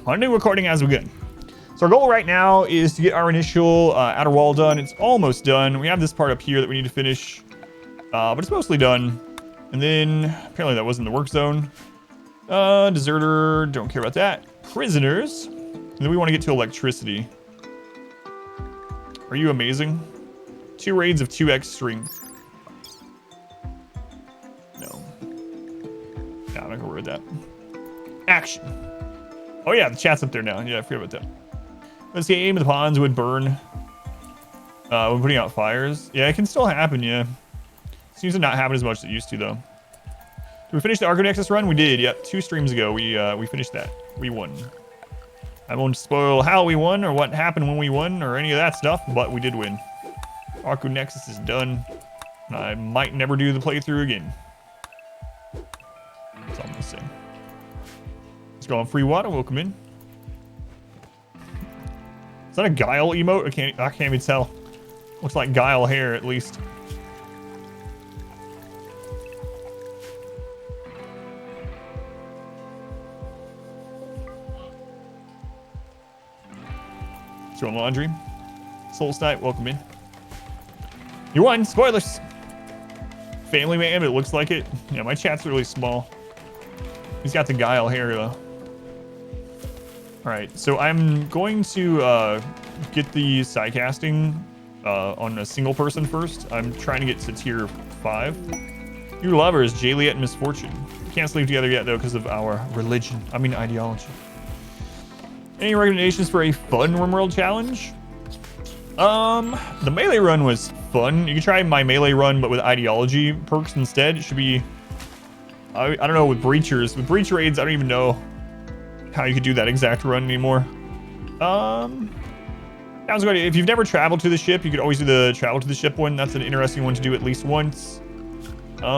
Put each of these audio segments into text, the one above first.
on a new recording as we go. So our goal right now is to get our initial outer wall done. It's almost done. We have this part up here that we need to finish, but it's mostly done. And then apparently that wasn't the work zone. Deserter, don't care about that. Prisoners. And then we want to get to electricity. Are you amazing? 2 raids of 2x strength. No. Yeah, I'm not gonna worry with that. Action. Oh yeah, the chat's up there now. Yeah, I forgot about that. This game, the ponds would burn when putting out fires. Yeah, it can still happen, yeah. Seems to not happen as much as it used to, though. Did we finish the Arco Nexus run? We did, yep. 2 streams ago, we finished that. We won. I won't spoil how we won or what happened when we won or any of that stuff, but we did win. Arco Nexus is done. And I might never do the playthrough again. That's all I'm gonna say. Let's go on free water. Welcome in. Is that a Guile emote? I can't even tell. Looks like Guile hair at least. Let's go on laundry. Soul Snipe, welcome in. You won. Spoilers. Family man, but it looks like it. Yeah, my chat's really small. He's got the Guile hair though. Alright, so I'm going to get the sidecasting on a single person first. I'm trying to get to tier 5. Your lovers, Jaliet and Misfortune. Can't sleep together yet though because of our religion. I mean ideology. Any recommendations for a fun RimWorld challenge? The melee run was fun. You can try my melee run but with ideology perks instead. It should be... I don't know, with breachers. With breach raids, I don't even know how you could do that exact run anymore. Sounds good. If you've never traveled to the ship, you could always do the travel to the ship one. That's an interesting one to do at least once. Yeah,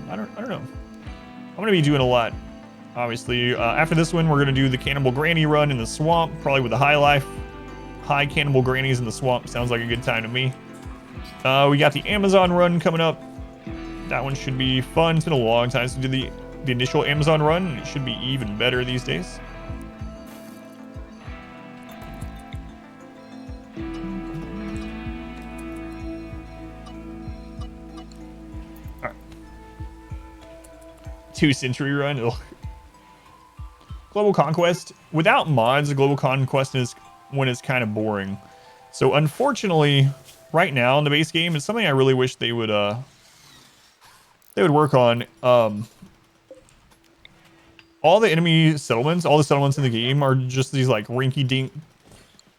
I don't know. I'm gonna be doing a lot. Obviously, after this one, we're gonna do the Cannibal Granny run in the swamp, probably with the high life. High Cannibal Grannies in the swamp sounds like a good time to me. We got the Amazon run coming up. That one should be fun. It's been a long time since we did the initial Amazon run, and it should be even better these days. All right. 2 century run. Ugh. Global Conquest. Without mods, the Global Conquest is when it's kind of boring. So unfortunately, right now in the base game, it's something I really wish they would work on. All the enemy settlements, all the settlements in the game are just these like rinky-dink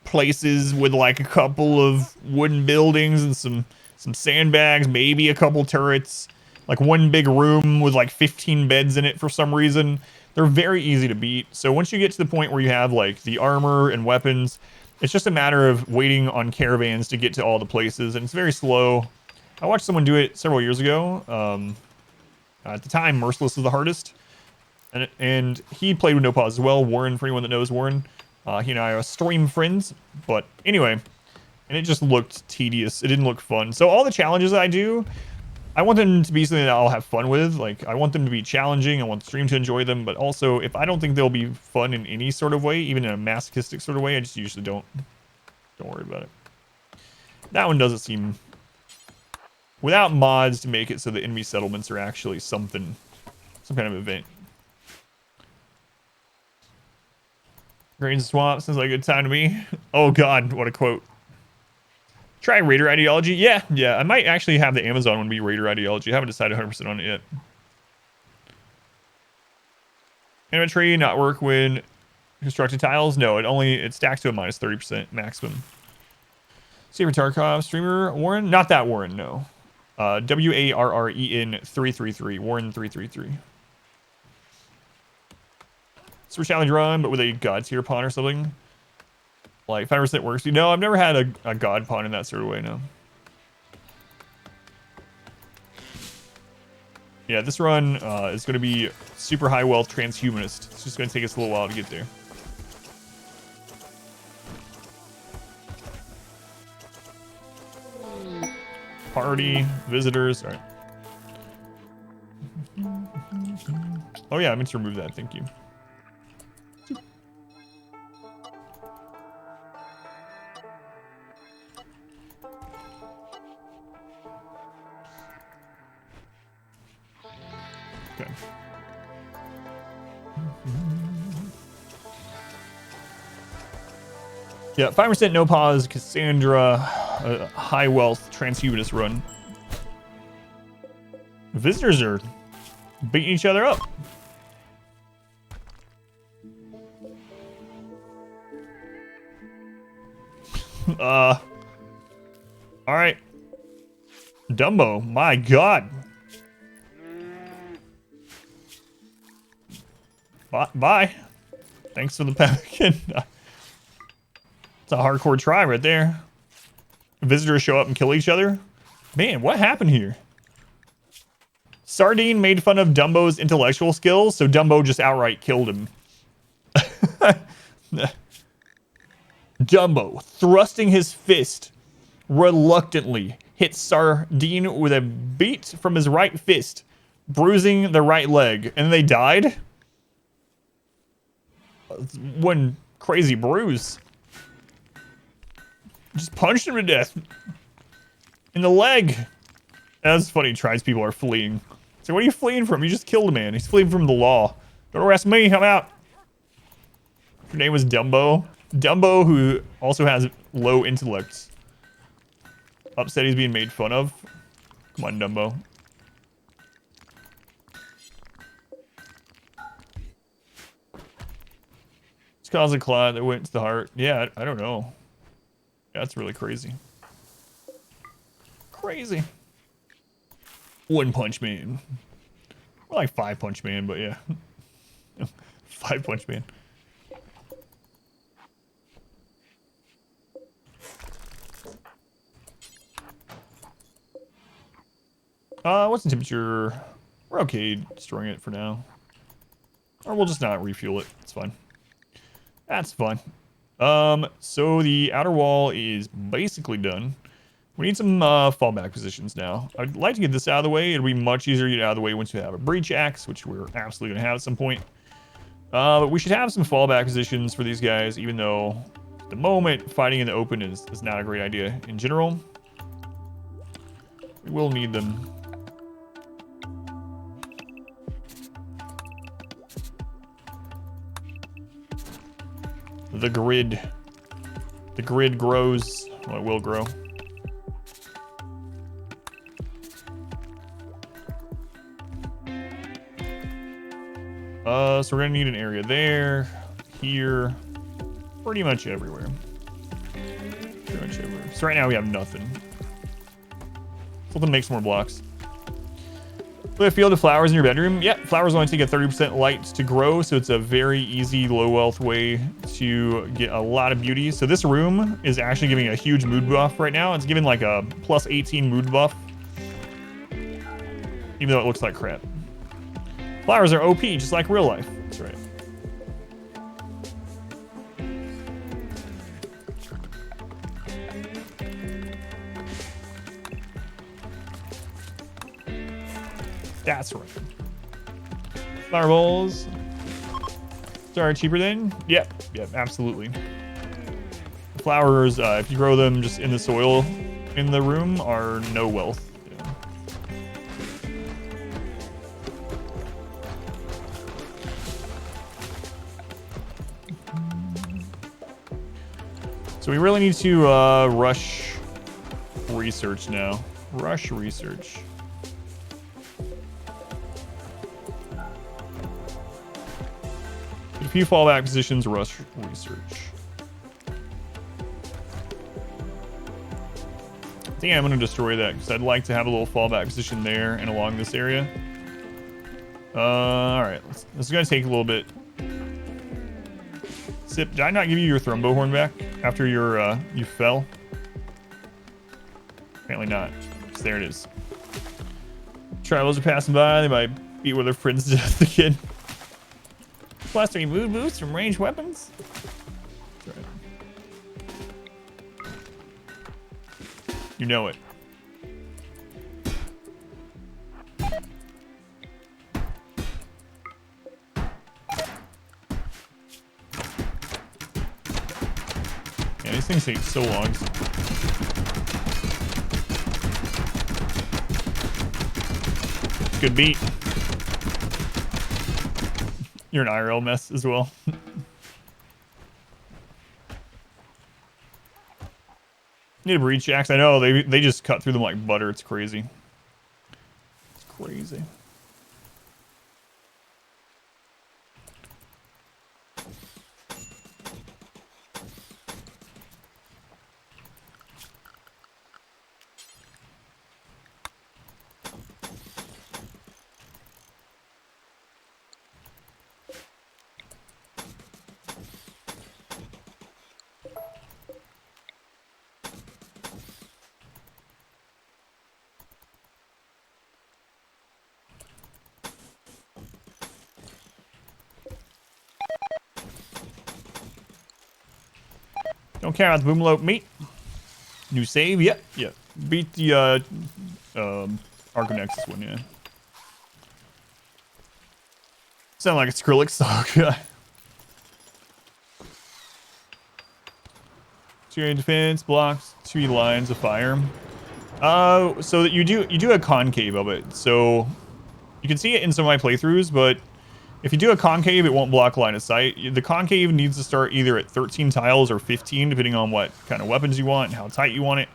places with like a couple of wooden buildings and some sandbags, maybe a couple turrets, like one big room with like 15 beds in it for some reason. They're very easy to beat. So once you get to the point where you have like the armor and weapons, it's just a matter of waiting on caravans to get to all the places, and it's very slow. I watched someone do it several years ago. At the time, Merciless was the hardest, and he played with no pause as well. Warren, for anyone that knows Warren, he and I are stream friends. But anyway, and it just looked tedious. It didn't look fun. So all the challenges that I do, I want them to be something that I'll have fun with. Like, I want them to be challenging. I want the stream to enjoy them. But also, if I don't think they'll be fun in any sort of way, even in a masochistic sort of way, I just usually don't worry about it. That one doesn't seem... Without mods to make it so the enemy settlements are actually some kind of event. Grains and Swamp sounds like a good time to me. Oh god, what a quote. Try Raider Ideology. Yeah, I might actually have the Amazon one be Raider Ideology. I haven't decided 100% on it yet. Animatry not work when constructing tiles? No, it stacks to a minus 30% maximum. Saber Tarkov, streamer Warren? Not that Warren, no. WARREN 333. Warren 333. Super challenge run, but with a god tier pawn or something. Like 5% works. No, I've never had a god pawn in that sort of way, no. Yeah, this run is going to be super high wealth transhumanist. It's just going to take us a little while to get there. Party, visitors, all right. Oh yeah, I meant to remove that. Thank you. Okay. Yeah, 5% no pause, Cassandra, high wealth transhumanist run. Visitors are beating each other up. All right. Dumbo, my God. Bye. Thanks for the pelican. It's a hardcore try right there. Visitors show up and kill each other. Man, what happened here? Sardine made fun of Dumbo's intellectual skills, so Dumbo just outright killed him. Dumbo, thrusting his fist, reluctantly hit Sardine with a beat from his right fist, bruising the right leg, and they died. One crazy bruise. Just punched him to death. In the leg. That's funny, tribes people are fleeing. So what are you fleeing from? You just killed a man. He's fleeing from the law. Don't arrest me, I'm out. Her name was Dumbo. Dumbo, who also has low intellect. Upset he's being made fun of. Come on, Dumbo. It's caused a clot that went to the heart. Yeah, I don't know. That's really crazy. Crazy. One Punch Man. More like 5 Punch Man, but yeah. 5 Punch Man. What's the temperature? We're okay destroying it for now. Or we'll just not refuel it. It's fine. That's fine. So the outer wall is basically done. We need some fallback positions now. I'd like to get this out of the way. It'll be much easier to get out of the way once we have a breach axe, which we're absolutely going to have at some point. But we should have some fallback positions for these guys, even though at the moment fighting in the open is not a great idea in general. We will need them. The grid. The grid grows. Well, it will grow. So we're gonna need an area there, here, pretty much everywhere. Pretty much everywhere. So right now we have nothing. Something makes more blocks. A field of flowers in your bedroom. Yeah, flowers only take a 30% light to grow, so it's a very easy, low wealth way to get a lot of beauty. So this room is actually giving a huge mood buff right now. It's giving like a plus 18 mood buff, even though it looks like crap. Flowers are OP, just like real life. That's right. That's right. Flower bowls. Sorry, cheaper then? Yep, absolutely. Flowers, if you grow them just in the soil in the room, are no wealth. Yeah. So we really need to rush research now. Rush research. A few fallback positions, rush research. I think I'm going to destroy that because I'd like to have a little fallback position there and along this area. All right, this is going to take a little bit. Sip, did I not give you your Thrumbo horn back after your you fell? Apparently not. So there it is. Travelers are passing by. They might beat with their friends to death again. Plus 3 mood boosts from ranged weapons. That's right. You know it. these things take so long. Good beat. You're an IRL mess as well. Need a breach axe. I know they just cut through them like butter. It's crazy. It's crazy. Don't care about the boomlope meat. New save, yep. Beat the Arconexus one, yeah. Sound like a Skrillex song. 2 defense blocks 3 lines of fire. So that you do a concave of it. So you can see it in some of my playthroughs, but if you do a concave, it won't block line of sight. The concave needs to start either at 13 tiles or 15, depending on what kind of weapons you want and how tight you want it.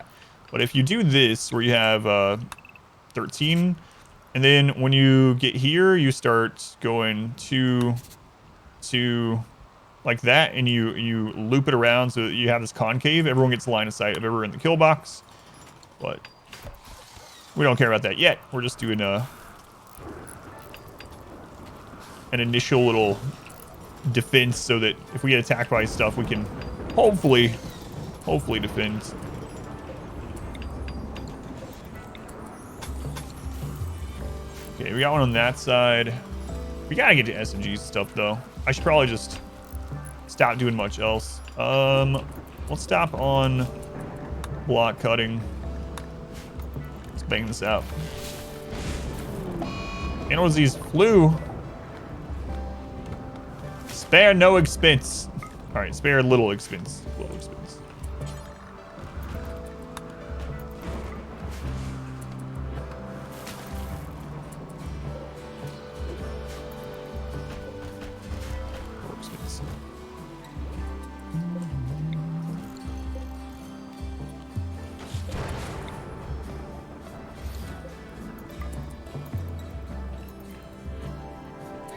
But if you do this, where you have 13, and then when you get here, you start going to like that, and you loop it around so that you have this concave. Everyone gets line of sight of everyone in the kill box, but we don't care about that yet. We're just doing an initial little defense so that if we get attacked by stuff, we can hopefully defend. Okay, we got one on that side. We gotta get to SMG stuff though. I should probably just stop doing much else. Let's stop on block cutting. Let's bang this out. Animals these flew. Spare no expense. All right, spare little expense. Little expense. Little expense.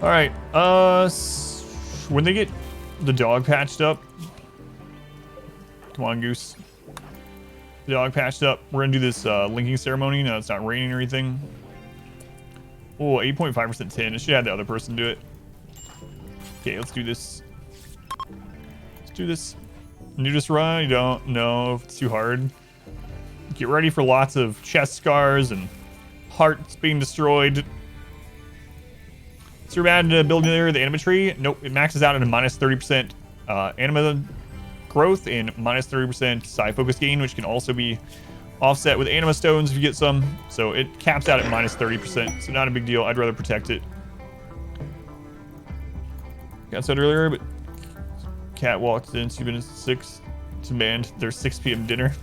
All right. When they get the dog patched up, come on, Goose. The dog patched up. We're gonna do this linking ceremony. Now it's not raining or anything. Oh, 8.5% 10. I should have the other person do it. Okay, let's do this. Let's do this. You just run. You don't know if it's too hard. Get ready for lots of chest scars and hearts being destroyed. So you're bad building there the anima tree. Nope, it maxes out at a minus 30% anima growth and minus 30% psi focus gain, which can also be offset with anima stones if you get some. So it caps out at minus 30%, so not a big deal. I'd rather protect it. Got said earlier, but cat walked in 2 minutes to 6 to demand their 6 p.m. dinner.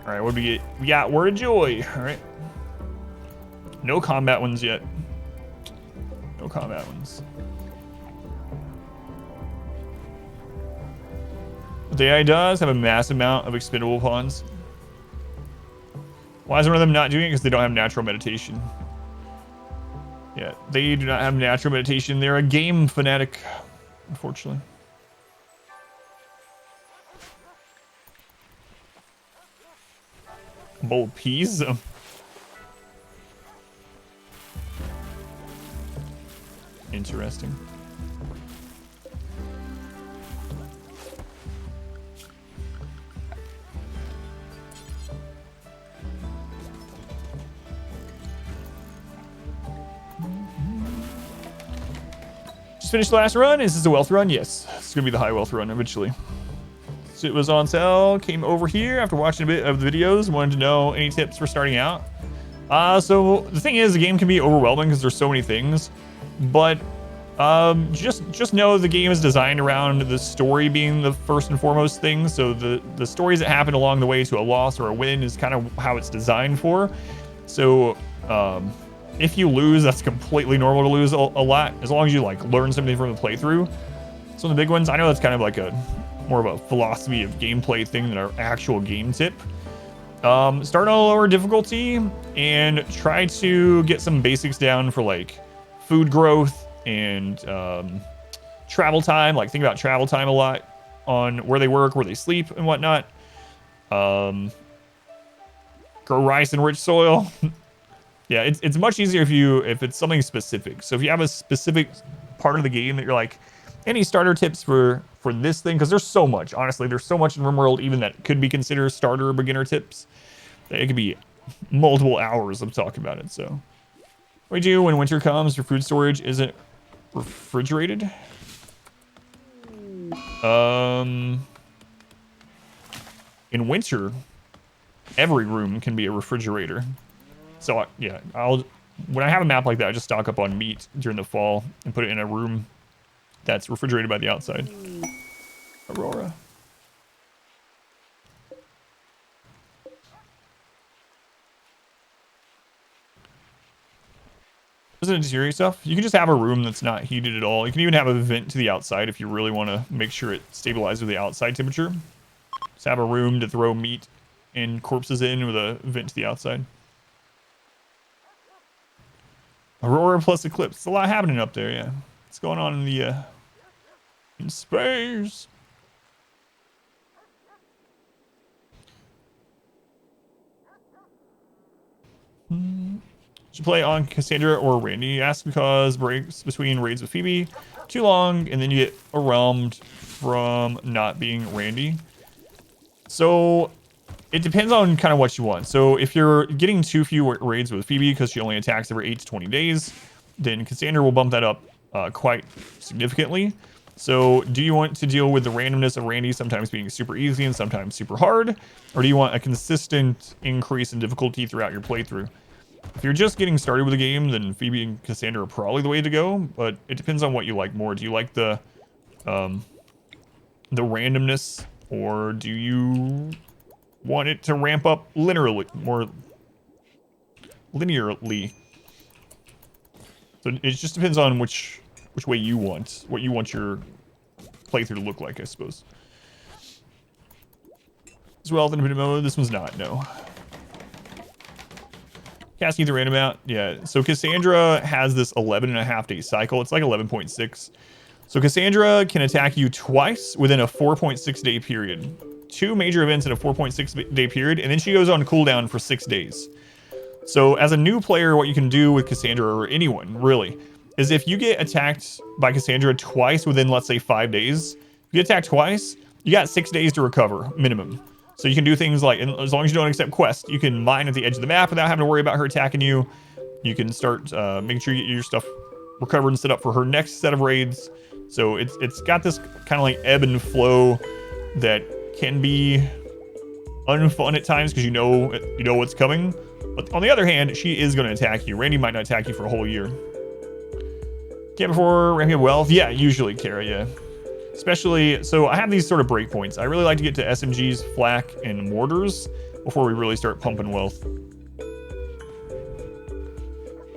All right, what do we get? We got Word of Joy. All right. No combat ones yet. No combat ones. The AI does have a massive amount of expendable pawns. Why is one of them not doing it? Because they don't have natural meditation. Yeah, they do not have natural meditation. They're a game fanatic, unfortunately. Bold peas. Interesting. Just finished the last run. Is this a wealth run? Yes, it's gonna be the high wealth run eventually. So it was on sale. Came over here after watching a bit of the videos. Wanted to know any tips for starting out. So the thing is, the game can be overwhelming because there's so many things. But Just know the game is designed around the story being the first and foremost thing. So the stories that happen along the way to a loss or a win is kind of how it's designed for. So if you lose, that's completely normal to lose a lot, as long as you like learn something from the playthrough. Some of the big ones, I know that's kind of like a more of a philosophy of gameplay thing than an actual game tip. Start on a lower difficulty and try to get some basics down for like food growth and travel time. Like think about travel time a lot on where they work, where they sleep and whatnot. Grow rice in rich soil. Yeah, it's much easier if it's something specific. So if you have a specific part of the game that you're like, any starter tips for this thing? Because there's so much, honestly. There's so much in RimWorld even that could be considered starter or beginner tips. It could be multiple hours of talking about it. So what we do when winter comes, your food storage isn't refrigerated. In winter, every room can be a refrigerator. So yeah, when I have a map like that, I just stock up on meat during the fall and put it in a room that's refrigerated by the outside. Aurora. Doesn't it deteriorate stuff? You can just have a room that's not heated at all. You can even have a vent to the outside if you really want to make sure it stabilizes with the outside temperature. Just have a room to throw meat and corpses in with a vent to the outside. Aurora plus eclipse. It's a lot happening up there, yeah. What's going on in the in space? Should play on Cassandra or Randy? Ask because breaks between raids with Phoebe too long, and then you get overwhelmed from not being Randy. So it depends on kind of what you want. So if you're getting too few raids with Phoebe because she only attacks every 8 to 20 days, then Cassandra will bump that up quite significantly. So do you want to deal with the randomness of Randy sometimes being super easy and sometimes super hard? Or do you want a consistent increase in difficulty throughout your playthrough? If you're just getting started with the game, then Phoebe and Cassandra are probably the way to go, but it depends on what you like more. Do you like the randomness, or do you want it to ramp up more linearly? So it just depends on which way you want, what you want your playthrough to look like, I suppose. As well, in a bit of mode, this one's not, no. Casting the random out, yeah. So Cassandra has this 11.5 day cycle. It's like 11.6. So Cassandra can attack you twice within a 4.6 day period. 2 major events in a 4.6 day period, and then she goes on cooldown for 6 days. So as a new player, what you can do with Cassandra, or anyone really, is if you get attacked by Cassandra twice within, let's say, 5 days, if you get attacked twice, you got 6 days to recover, minimum. So you can do things like, and as long as you don't accept quests, you can mine at the edge of the map without having to worry about her attacking you. You can start making sure you get your stuff recovered and set up for her next set of raids. So it's got this kind of like ebb and flow that can be unfun at times because you know what's coming. But on the other hand, she is going to attack you. Randy might not attack you for a whole year. Can't before ramping up wealth? Yeah, usually, Kara, yeah. Especially, so I have these sort of breakpoints. I really like to get to SMGs, flak, and mortars before we really start pumping wealth.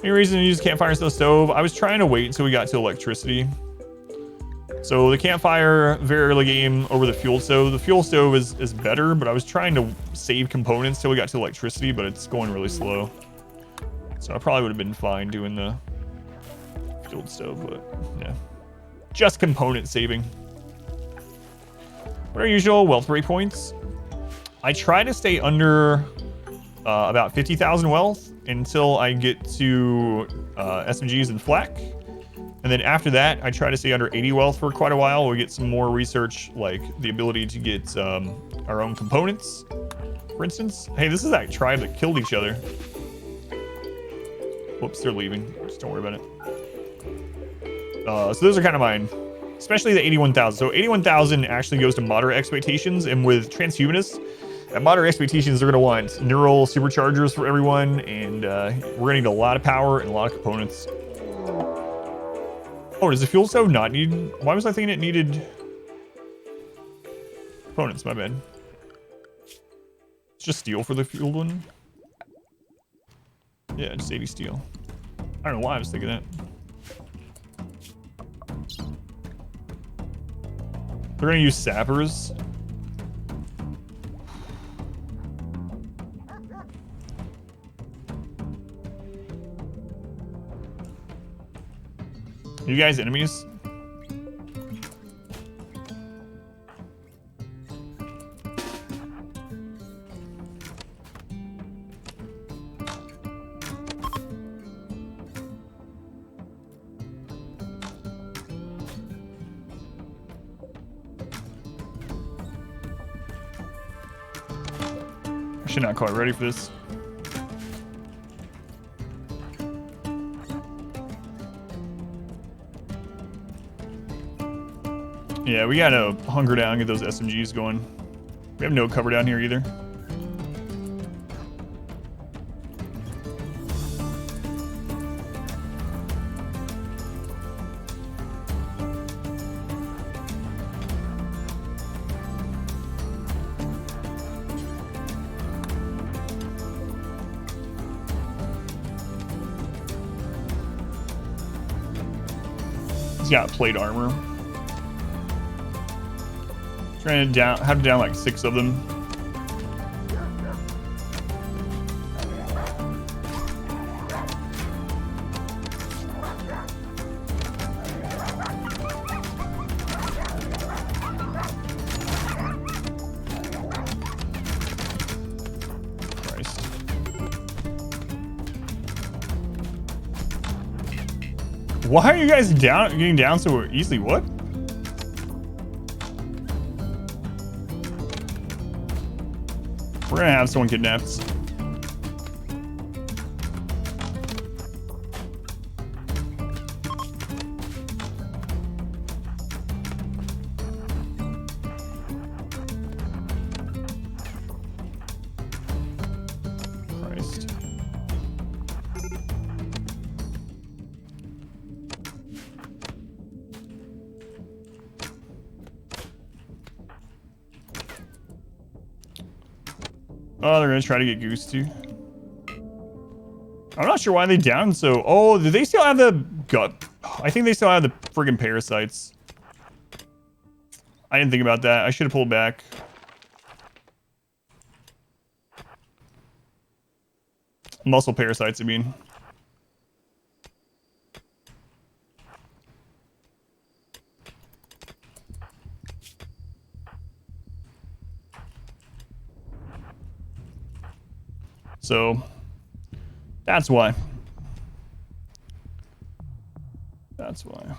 Any reason to use campfire instead of stove? I was trying to wait until we got to electricity. So the campfire, very early game over the fuel stove. The fuel stove is better, but I was trying to save components till we got to electricity, but it's going really slow. So I probably would have been fine doing the fuel stove, but yeah. Just component saving. What are usual wealth breakpoints? I try to stay under about 50,000 wealth until I get to SMGs and flak. And then after that, I try to stay under 80 wealth for quite a while. We get some more research, like the ability to get our own components, for instance. Hey, this is that tribe that killed each other. Whoops, they're leaving. Just don't worry about it. So those are kind of mine, especially the 81,000. So 81,000 actually goes to moderate expectations, and with Transhumanist, at moderate expectations, they're going to want neural superchargers for everyone, and we're going to need a lot of power and a lot of components. Oh, does the fuel stove not need... Why was I thinking it needed... Components, my bad. It's just steel for the fueled one. Yeah, just 80 steel. I don't know why I was thinking that. They're gonna use sappers. You guys enemies? Actually not quite ready for this. Yeah, we gotta hunker down and get those SMGs going. We have no cover down here either. He's got plate armor. Trying to have down like 6 of them. Christ. Why are you guys getting down so easily? What? We're gonna have someone kidnapped. Christ. Oh, they're gonna try to get Goose too. I'm not sure why they down so... Oh, do they still have the gut? I think they still have the friggin' parasites. I didn't think about that. I should have pulled back. Muscle parasites, I mean. So, that's why. That's why.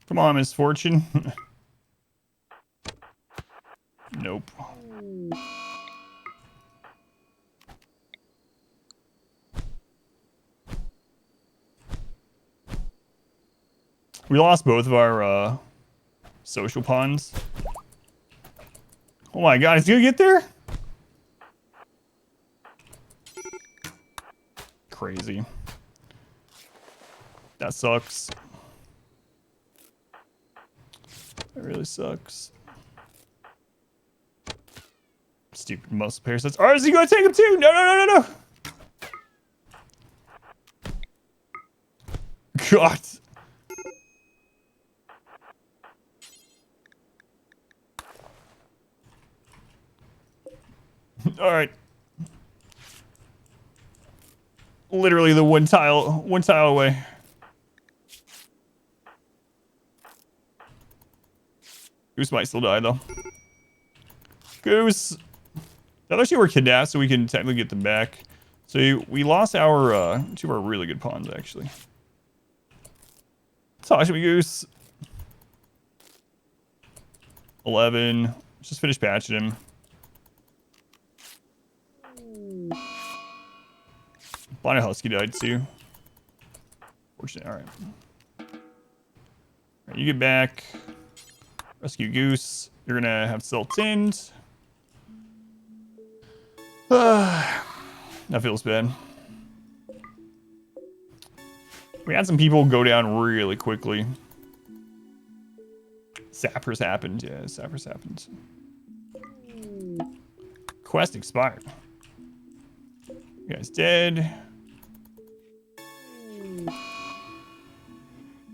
Come on, Misfortune. Nope. We lost both of our social pawns. Oh my god, is he gonna get there? Crazy. That sucks. That really sucks. Stupid muscle parasites. Or is he gonna take him too? No, no, no, no, no. God. All right. Literally the one tile away. Goose might still die though. Goose. The other two were kidnapped, so we can technically get them back. So we lost our 2 of our really good pawns, actually. Talk to me, Goose. 11. Let's just finish patching him. Blind Husky died too. Fortunate. All right. You get back. Rescue Goose. You're gonna have to sell tins. That feels bad. We had some people go down really quickly. Sappers happened. Yeah, Sappers happened. Quest expired. You guys dead.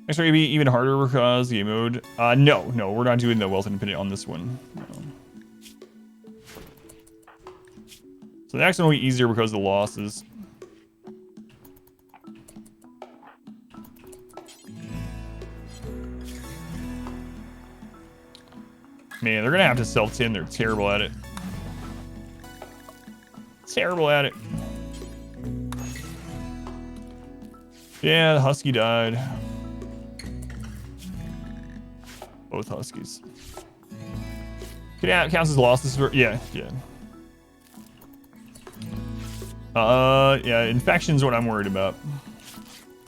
Next will be even harder because game mode. No, we're not doing the wealth independent on this one. No. So the next one will be easier because of the losses. Man, they're gonna have to self-tin. They're terrible at it. Terrible at it. Yeah, the Husky died. Both Huskies. Counts as losses for yeah. Yeah, infection's what I'm worried about.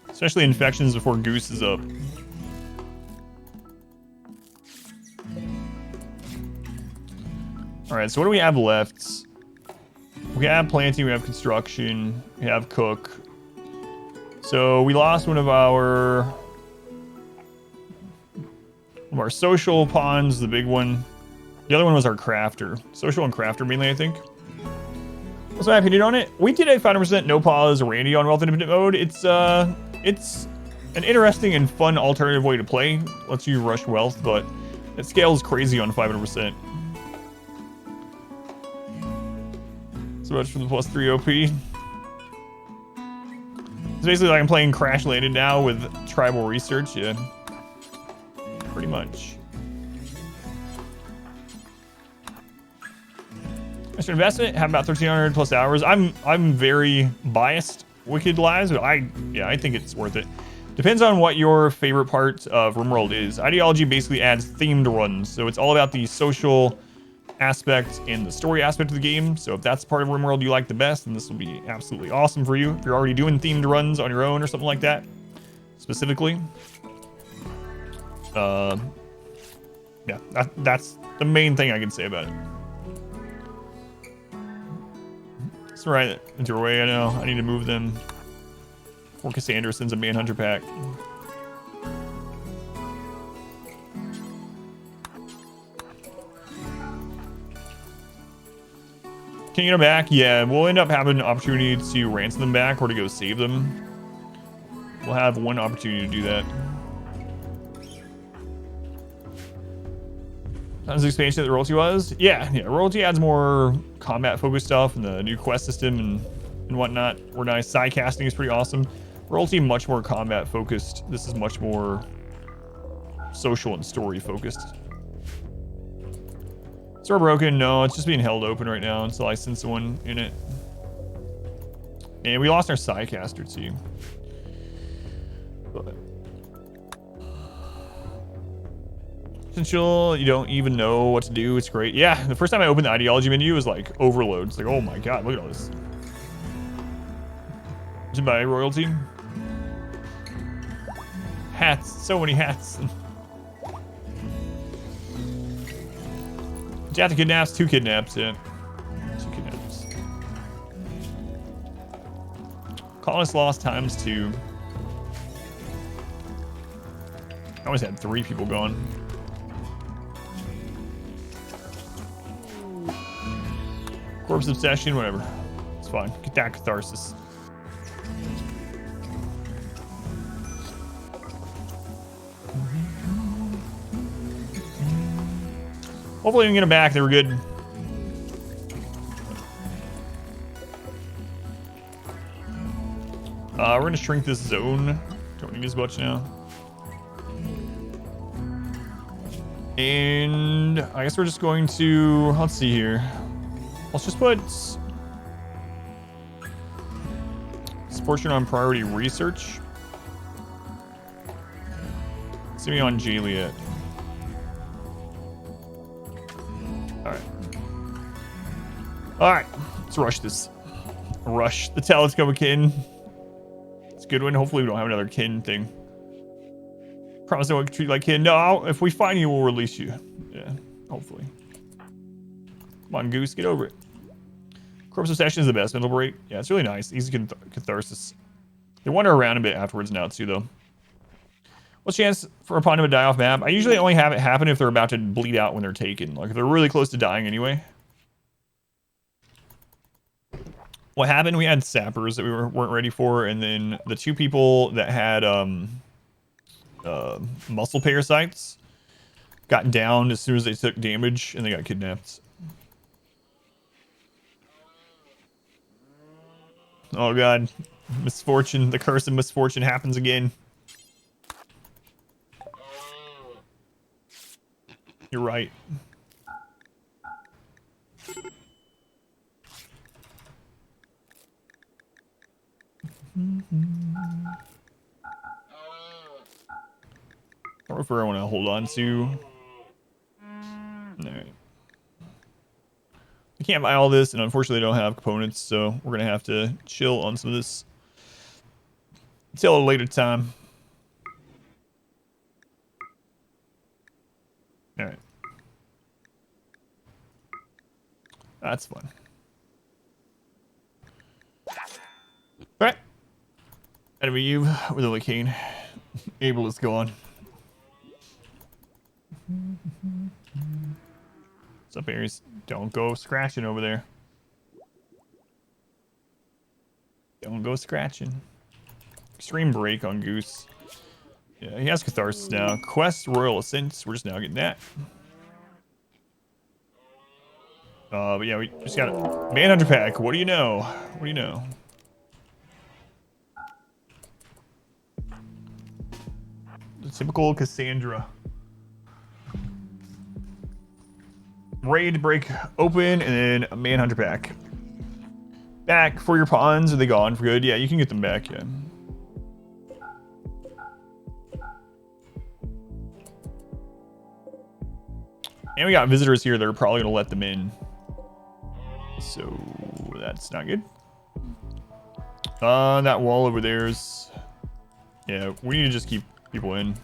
Especially infections before Goose is up. Alright, so what do we have left? We have planting, we have construction, we have cook. So we lost one of our social pawns, the big one. The other one was our crafter. Social and crafter mainly, I think. What's my opinion on it? We did a 500% no pause Randy on Wealth Independent mode. It's an interesting and fun alternative way to play. Lets you rush wealth, but it scales crazy on 500%. So much for the +3 OP. It's basically like I'm playing Crash Landed now with tribal research, yeah. Pretty much. Extra investment, have about 1,300 plus hours. I'm very biased Wicked Lives, but I think it's worth it. Depends on what your favorite part of RimWorld is. Ideology basically adds themed runs, so it's all about the social aspect and the story aspect of the game. So if that's part of RimWorld you like the best, then this will be absolutely awesome for you. If you're already doing themed runs on your own or something like that, specifically. Yeah, that's the main thing I can say about it. That's right into your way. I know. I need to move them. Or Cassandra sends a Manhunter pack. Can you get them back? Yeah, we'll end up having an opportunity to ransom them back or to go save them. We'll have one opportunity to do that. Times the expansion that the royalty was? Yeah, royalty adds more combat focused stuff and the new quest system and whatnot. We're nice. Side casting is pretty awesome. Royalty much more combat focused. This is much more social and story focused. Store broken? No, it's just being held open right now until I send someone in it. And we lost our Psycaster too. But essential, you don't even know what to do. It's great. Yeah, the first time I opened the ideology menu, it was like overload. It's like, oh my god, look at all this. Did buy royalty? Hats, so many hats. Yeah, the kidnaps, 2 kidnaps, yeah. 2 kidnaps. Colonist lost ×2. I always had 3 people gone. Corpse obsession, whatever. It's fine. Get that catharsis. Hopefully we can get them back. They were good. We're gonna shrink this zone. Don't need as much now. And I guess we're just going to, let's see here. Let's just put Support you on priority research. See me on Juliet. Alright. Alright. Let's rush this. Rush the telescope kin. It's a good one. Hopefully we don't have another kin thing. Promise I won't treat you like kin. No, if we find you, we'll release you. Yeah, hopefully. Come on, Goose, get over it. Corpse Obsession is the best mental break. Yeah, it's really nice. Easy catharsis. They wander around a bit afterwards now, too, though. What's the chance for a pawn to die off map? I usually only have it happen if they're about to bleed out when they're taken. Like, if they're really close to dying anyway. What happened? We had sappers that we weren't ready for, and then the two people that had muscle parasites got downed as soon as they took damage, and they got kidnapped. Oh god, misfortune, the curse of misfortune happens again. You're right. I don't know if I want to hold on to. Alright. I can't buy all this, and unfortunately I don't have components, so we're going to have to chill on some of this until a later time. Alright. That's fun. Alright. That'll be you with the Lycane. Abel is gone. What's up, Aries? Don't go scratching over there. Don't go scratching. Extreme break on Goose. Yeah, he has Catharsis now. Quest Royal Ascent. We're just now getting that. But yeah, we just got a Manhunter pack. What do you know? What do you know? The typical Cassandra. Raid break open, and then a Manhunter pack. Back for your pawns. Are they gone for good? Yeah, you can get them back, yeah. And we got visitors here that are probably going to let them in. So, that's not good. That wall over there is... Yeah, we need to just keep people in.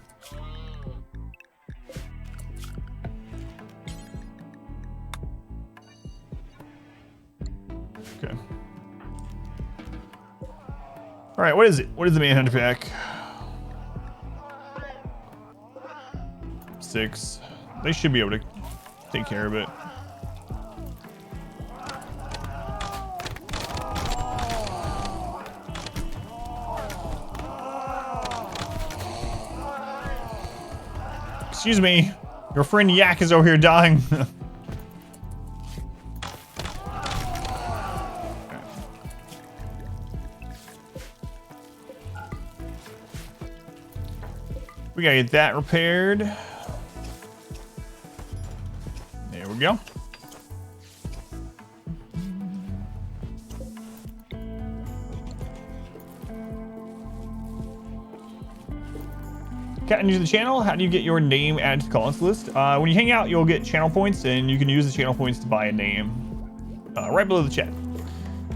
Okay. Alright, what is it? What is the Manhunter pack? 6. They should be able to take care of it. Excuse me, your friend Yak is over here dying. We gotta get that repaired. There we go. Cat new to the channel. How do you get your name added to the colonist list? When you hang out, you'll get channel points, and you can use the channel points to buy a name. Right below the chat.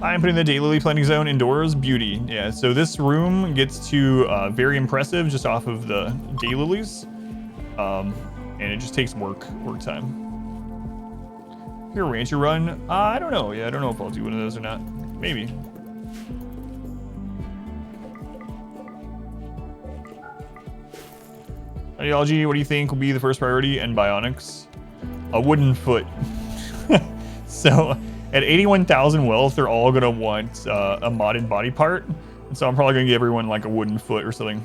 I'm putting the daylily planting zone indoors. Beauty. Yeah, so this room gets to very impressive just off of the daylilies. And it just takes work time. Here, rancher run. I don't know. Yeah, I don't know if I'll do one of those or not. Maybe. Ideology, what do you think will be the first priority? And bionics? A wooden foot. So, at 81,000 wealth, they're all gonna want a modded body part. And so I'm probably gonna give everyone like a wooden foot or something.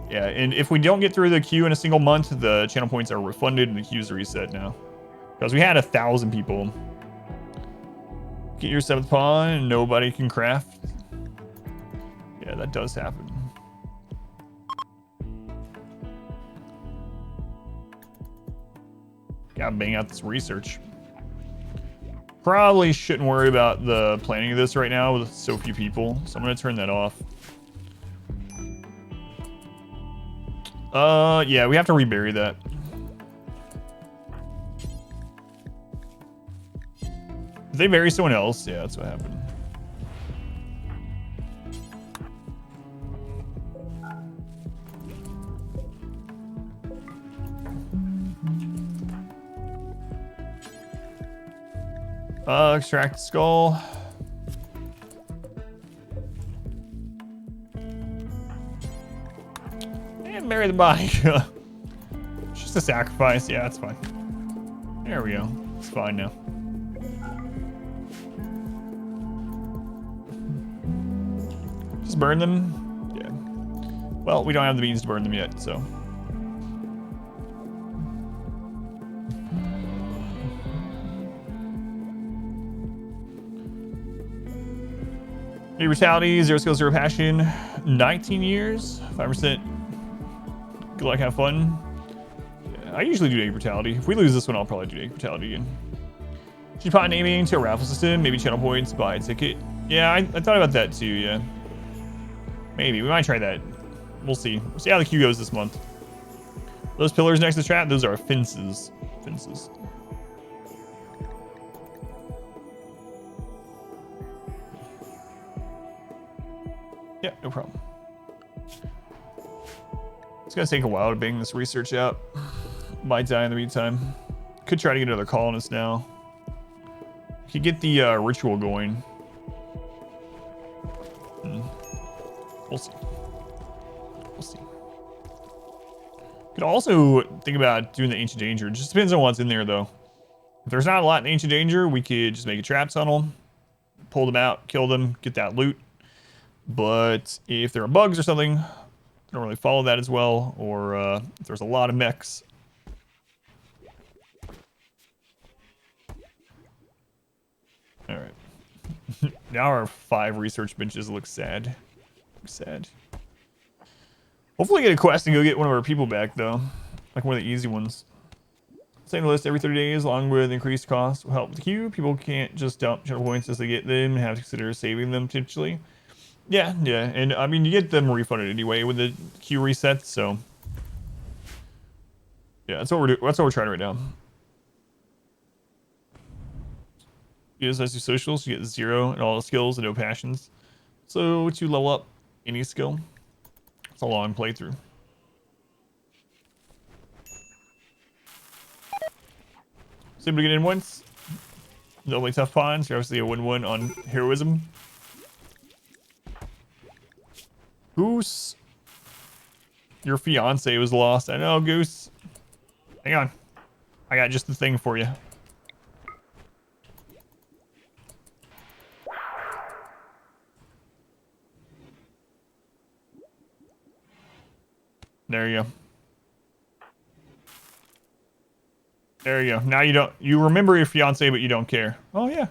Yeah, and if we don't get through the queue in a single month, the channel points are refunded and the queue's reset now. Because we had 1,000 people. Get your 7th pawn and nobody can craft. Yeah, that does happen. Gotta bang out this research. Probably shouldn't worry about the planning of this right now with so few people, so I'm gonna turn that off. Yeah, we have to rebury that. Did they bury someone else? Yeah, that's what happened. Extract skull. And bury the body. It's just a sacrifice. Yeah, that's fine. There we go. It's fine now. Just burn them? Yeah. Well, we don't have the means to burn them yet, so. Brutality, 0 skills, 0 passion, 19 years, 5%. Good luck, have fun. Yeah, I usually do brutality. If we lose this one, I'll probably do brutality again. Should pot naming to a raffle system, maybe channel points, buy a ticket. Yeah, I thought about that too, yeah. Maybe, we might try that. We'll see. We'll see how the queue goes this month. Those pillars next to the trap, those are fences. Fences. Yeah, no problem. It's gonna take a while to bang this research out. Might die in the meantime. Could try to get another colonist now. Could get the ritual going. We'll see. We'll see. Could also think about doing the ancient danger. It just depends on what's in there though. If there's not a lot in ancient danger, we could just make a trap tunnel, pull them out, kill them, get that loot. But if there are bugs or something, don't really follow that as well, or if there's a lot of mechs. All right. Now our 5 research benches look sad. Sad. Hopefully get a quest and go get one of our people back though, like one of the easy ones. Same list every 30 days, along with increased costs, will help with the queue. People can't just dump channel points as they get them and have to consider saving them potentially. Yeah, and I mean, you get them refunded anyway with the queue resets, so yeah, that's what we're doing. That's what we're trying right now. You just do socials, you get 0 and all the skills and no passions. So to level up any skill, it's a long playthrough. Simply get in once. The only tough pawns, you're obviously a 1-1 on heroism. Goose. Your fiance was lost. I know, Goose. Hang on. I got just the thing for you. There you go. There you go. Now you remember your fiance, but you don't care. Oh yeah.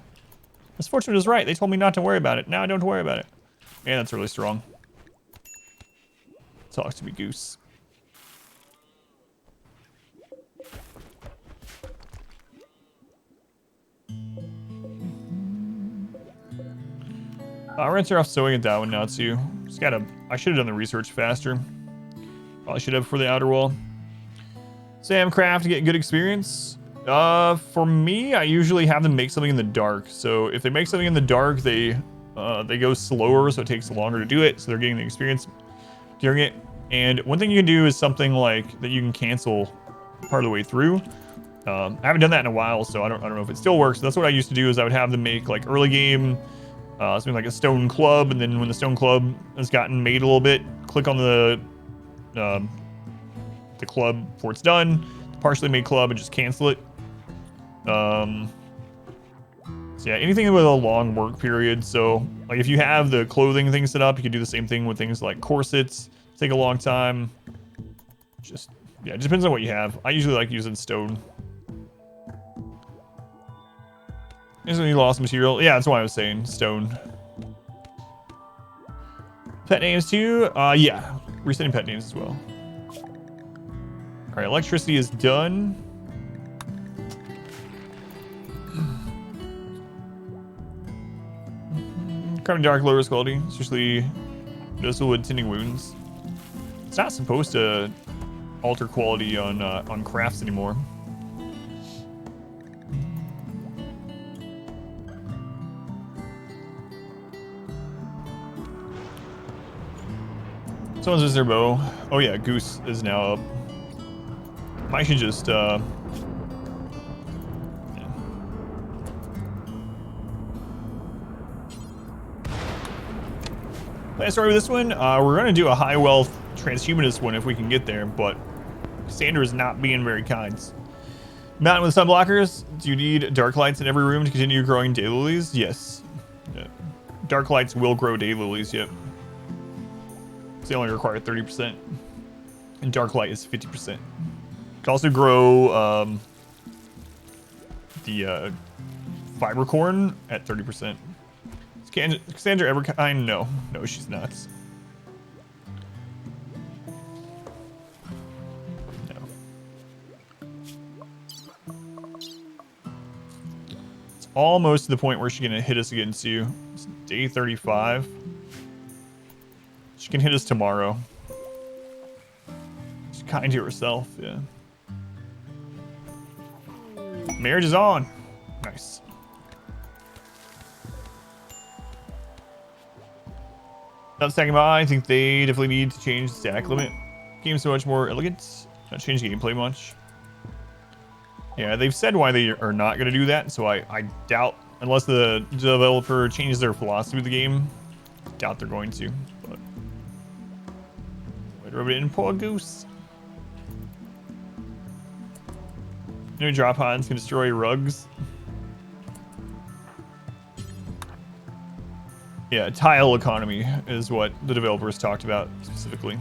Misfortune is right. They told me not to worry about it. Now I don't worry about it. Man, that's really strong. Talk to me, Goose. I'll rinse her off sewing at that one now too. Just gotta. I should have done the research faster. Probably should have for the outer wall. Sam craft to get good experience. For me, I usually have them make something in the dark. So if they make something in the dark, they go slower, so it takes longer to do it. So they're getting the experience during it. And one thing you can do is something like that you can cancel part of the way through. I haven't done that in a while, so I don't know if it still works. That's what I used to do is I would have them make like early game something like a stone club, and then when the stone club has gotten made a little bit, click on the club before it's done, the partially made club, and just cancel it. So yeah, anything with a long work period. So like if you have the clothing thing set up, you can do the same thing with things like corsets. Take a long time. Just yeah, it depends on what you have. I usually like using stone. Is there any lost material? Yeah, that's why I was saying stone. Pet names too? Yeah, resetting pet names as well. All right, electricity is done. Kind of dark, low risk quality, especially noticeable with tending wounds. It's not supposed to alter quality on crafts anymore. Someone's just their bow. Oh yeah, Goose is now up. I should just yeah. Let's start with this one. We're gonna do a high wealth transhumanist one if we can get there, but Cassandra is not being very kind. Mountain with sun blockers. Do you need dark lights in every room to continue growing daylilies? Yes. Yeah. Dark lights will grow daylilies, yep. They only require 30%. And dark light is 50%. Can also grow the fiber corn at 30%. Is Cassandra ever kind? No. No, she's not. No. It's almost to the point where she's gonna hit us again too. It's day 35. She can hit us tomorrow. She's kind to herself, yeah. Marriage is on. Nice. Not stacking by, I think they definitely need to change the stack limit. Game's so much more elegant. Not change gameplay much. Yeah, they've said why they are not going to do that, so I doubt, unless the developer changes their philosophy of the game, doubt they're going to. But way to rub it in, poor Goose. New drop pods can destroy rugs. Yeah, tile economy is what the developers talked about specifically.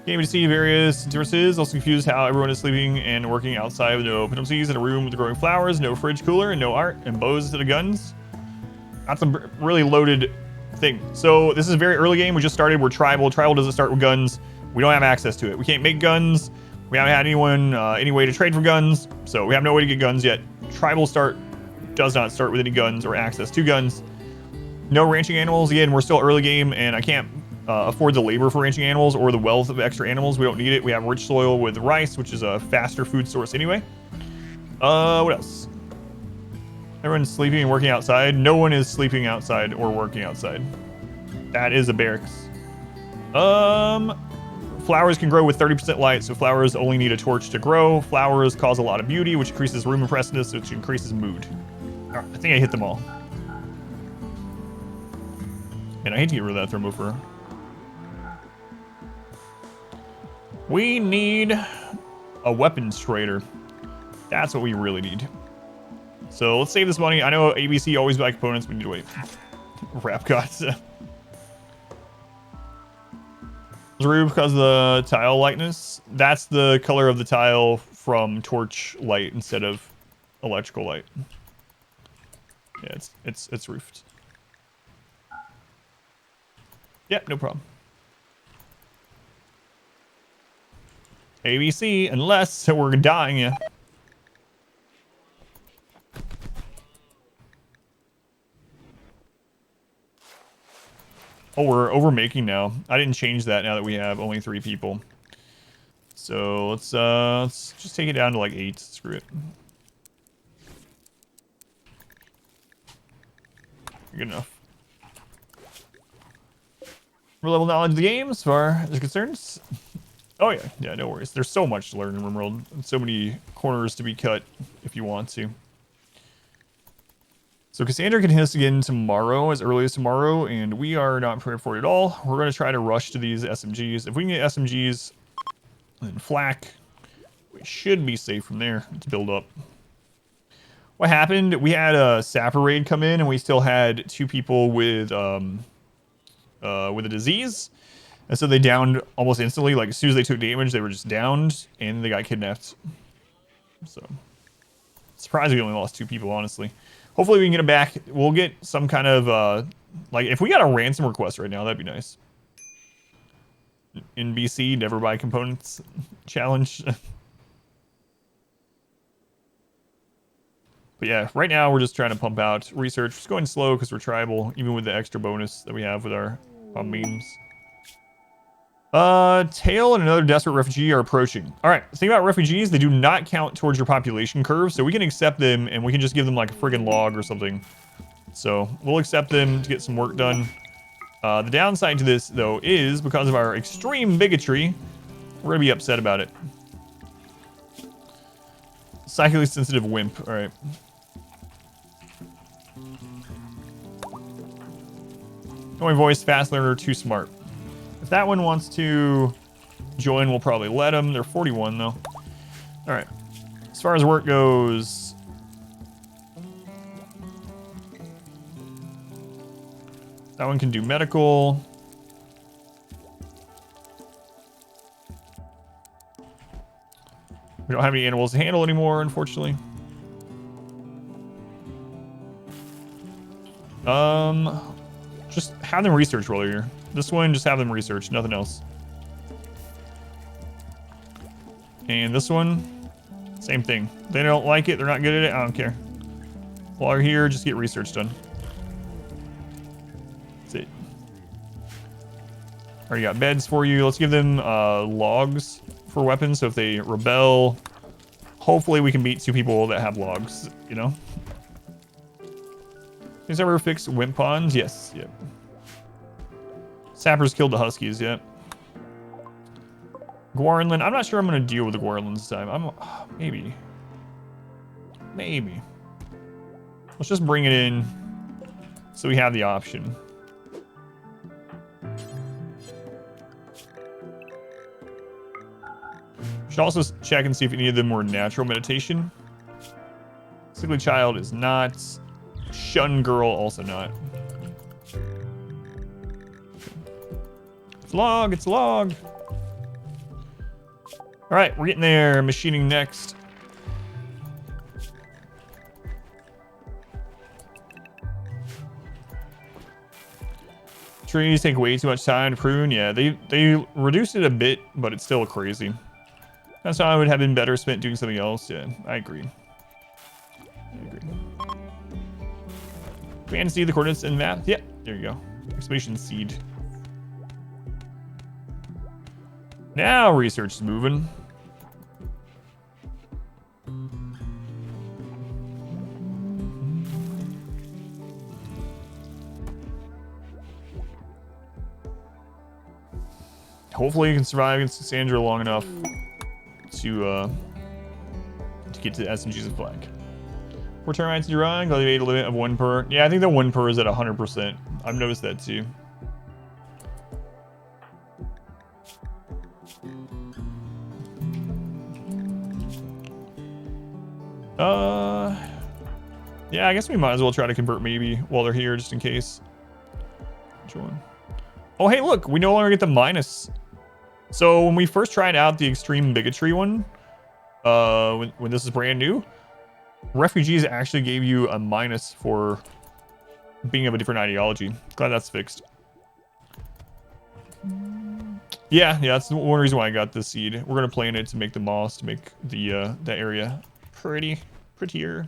Game to see various differences. Also confused how everyone is sleeping and working outside with no penalties in a room with growing flowers, no fridge cooler, and no art, and bows to the guns. That's a really loaded thing. So this is a very early game. We just started. We're tribal. Tribal doesn't start with guns. We don't have access to it. We can't make guns. We haven't had anyone any way to trade for guns, so we have no way to get guns yet. Tribal does not start with any guns or access to guns. No ranching animals. Again, we're still early game, and I can't afford the labor for ranching animals or the wealth of extra animals. We don't need it. We have rich soil with rice, which is a faster food source anyway. What else? Everyone's sleeping and working outside. No one is sleeping outside or working outside. That is a barracks. Flowers can grow with 30% light, so flowers only need a torch to grow. Flowers cause a lot of beauty, which increases room impressiveness, which increases mood. All right, I think I hit them all. And I hate to get rid of that thermopher. We need a weapons trader. That's what we really need. So let's save this money. I know ABC always buy components. We need to wait. Rap gods. Rue because of the tile lightness. That's the color of the tile from torch light instead of electrical light. Yeah, it's roofed. Yep, no problem. ABC, unless we're dying, yeah. Oh, we're overmaking now. I didn't change that now that we have only 3 people. So let's just take it down to like 8. Screw it. Good enough. Level knowledge of the game as far as concerns. Oh yeah, no worries. There's so much to learn in RimWorld. So many corners to be cut if you want to. So Cassandra can hit us again tomorrow, as early as tomorrow, and we are not prepared for it at all. We're going to try to rush to these SMGs. If we can get SMGs and flak, we should be safe from there to build up. What happened? We had a sapper raid come in, and we still had 2 people with a disease. And so they downed almost instantly. Like, as soon as they took damage, they were just downed, and they got kidnapped. So, surprised we only lost 2 people, honestly. Hopefully we can get them back. We'll get some kind of, like, if we got a ransom request right now, that'd be nice. In BC, never buy components challenge. But yeah, right now we're just trying to pump out research. It's going slow because we're tribal, even with the extra bonus that we have with our memes. Tail and another desperate refugee are approaching. All right, the thing about refugees, they do not count towards your population curve, so we can accept them and we can just give them like a friggin' log or something. So we'll accept them to get some work done. The downside to this, though, is because of our extreme bigotry, we're gonna be upset about it. Psychically sensitive wimp. All right. Annoying voice, fast learner, too smart. If that one wants to join, we'll probably let them. They're 41, though. All right. As far as work goes, that one can do medical. We don't have any animals to handle anymore, unfortunately. Just have them research while they're here. This one, just have them research, nothing else. And this one, same thing. They don't like it, they're not good at it, I don't care. While they're here, just get research done. That's it. Already got beds for you. Let's give them logs for weapons, so if they rebel, hopefully we can beat 2 people that have logs, you know? Has ever fixed wimp ponds? Yes, yep. Sappers killed the huskies, yep. Guarnland, I'm not sure I'm gonna deal with the Guarnlands this time. Maybe. Maybe. Let's just bring it in so we have the option. Should also check and see if any of them were natural meditation. Sickly child is not. Shun girl also not. It's log, it's log. All right, we're getting there. Machining next. Trees take way too much time to prune. Yeah, they reduced it a bit, but it's still crazy. That's why I would have been better spent doing something else. Yeah, I agree. I agree. Command seed the coordinates in map. Yeah, there you go. Exclamation seed. Now research is moving. Hopefully you can survive against Cassandra long enough to get to the SMG's flag. 4 termites to run, cultivate a limit of 1 per. Yeah, I think the 1 per is at 100%. I've noticed that too. Yeah, I guess we might as well try to convert maybe while they're here, just in case. Which one? Oh, hey, look, we no longer get the minus. So when we first tried out the extreme bigotry one, when this is brand new, refugees actually gave you a minus for being of a different ideology. Glad that's fixed. Yeah, that's the one reason why I got this seed. We're gonna plant it to make the moss, to make the that area prettier.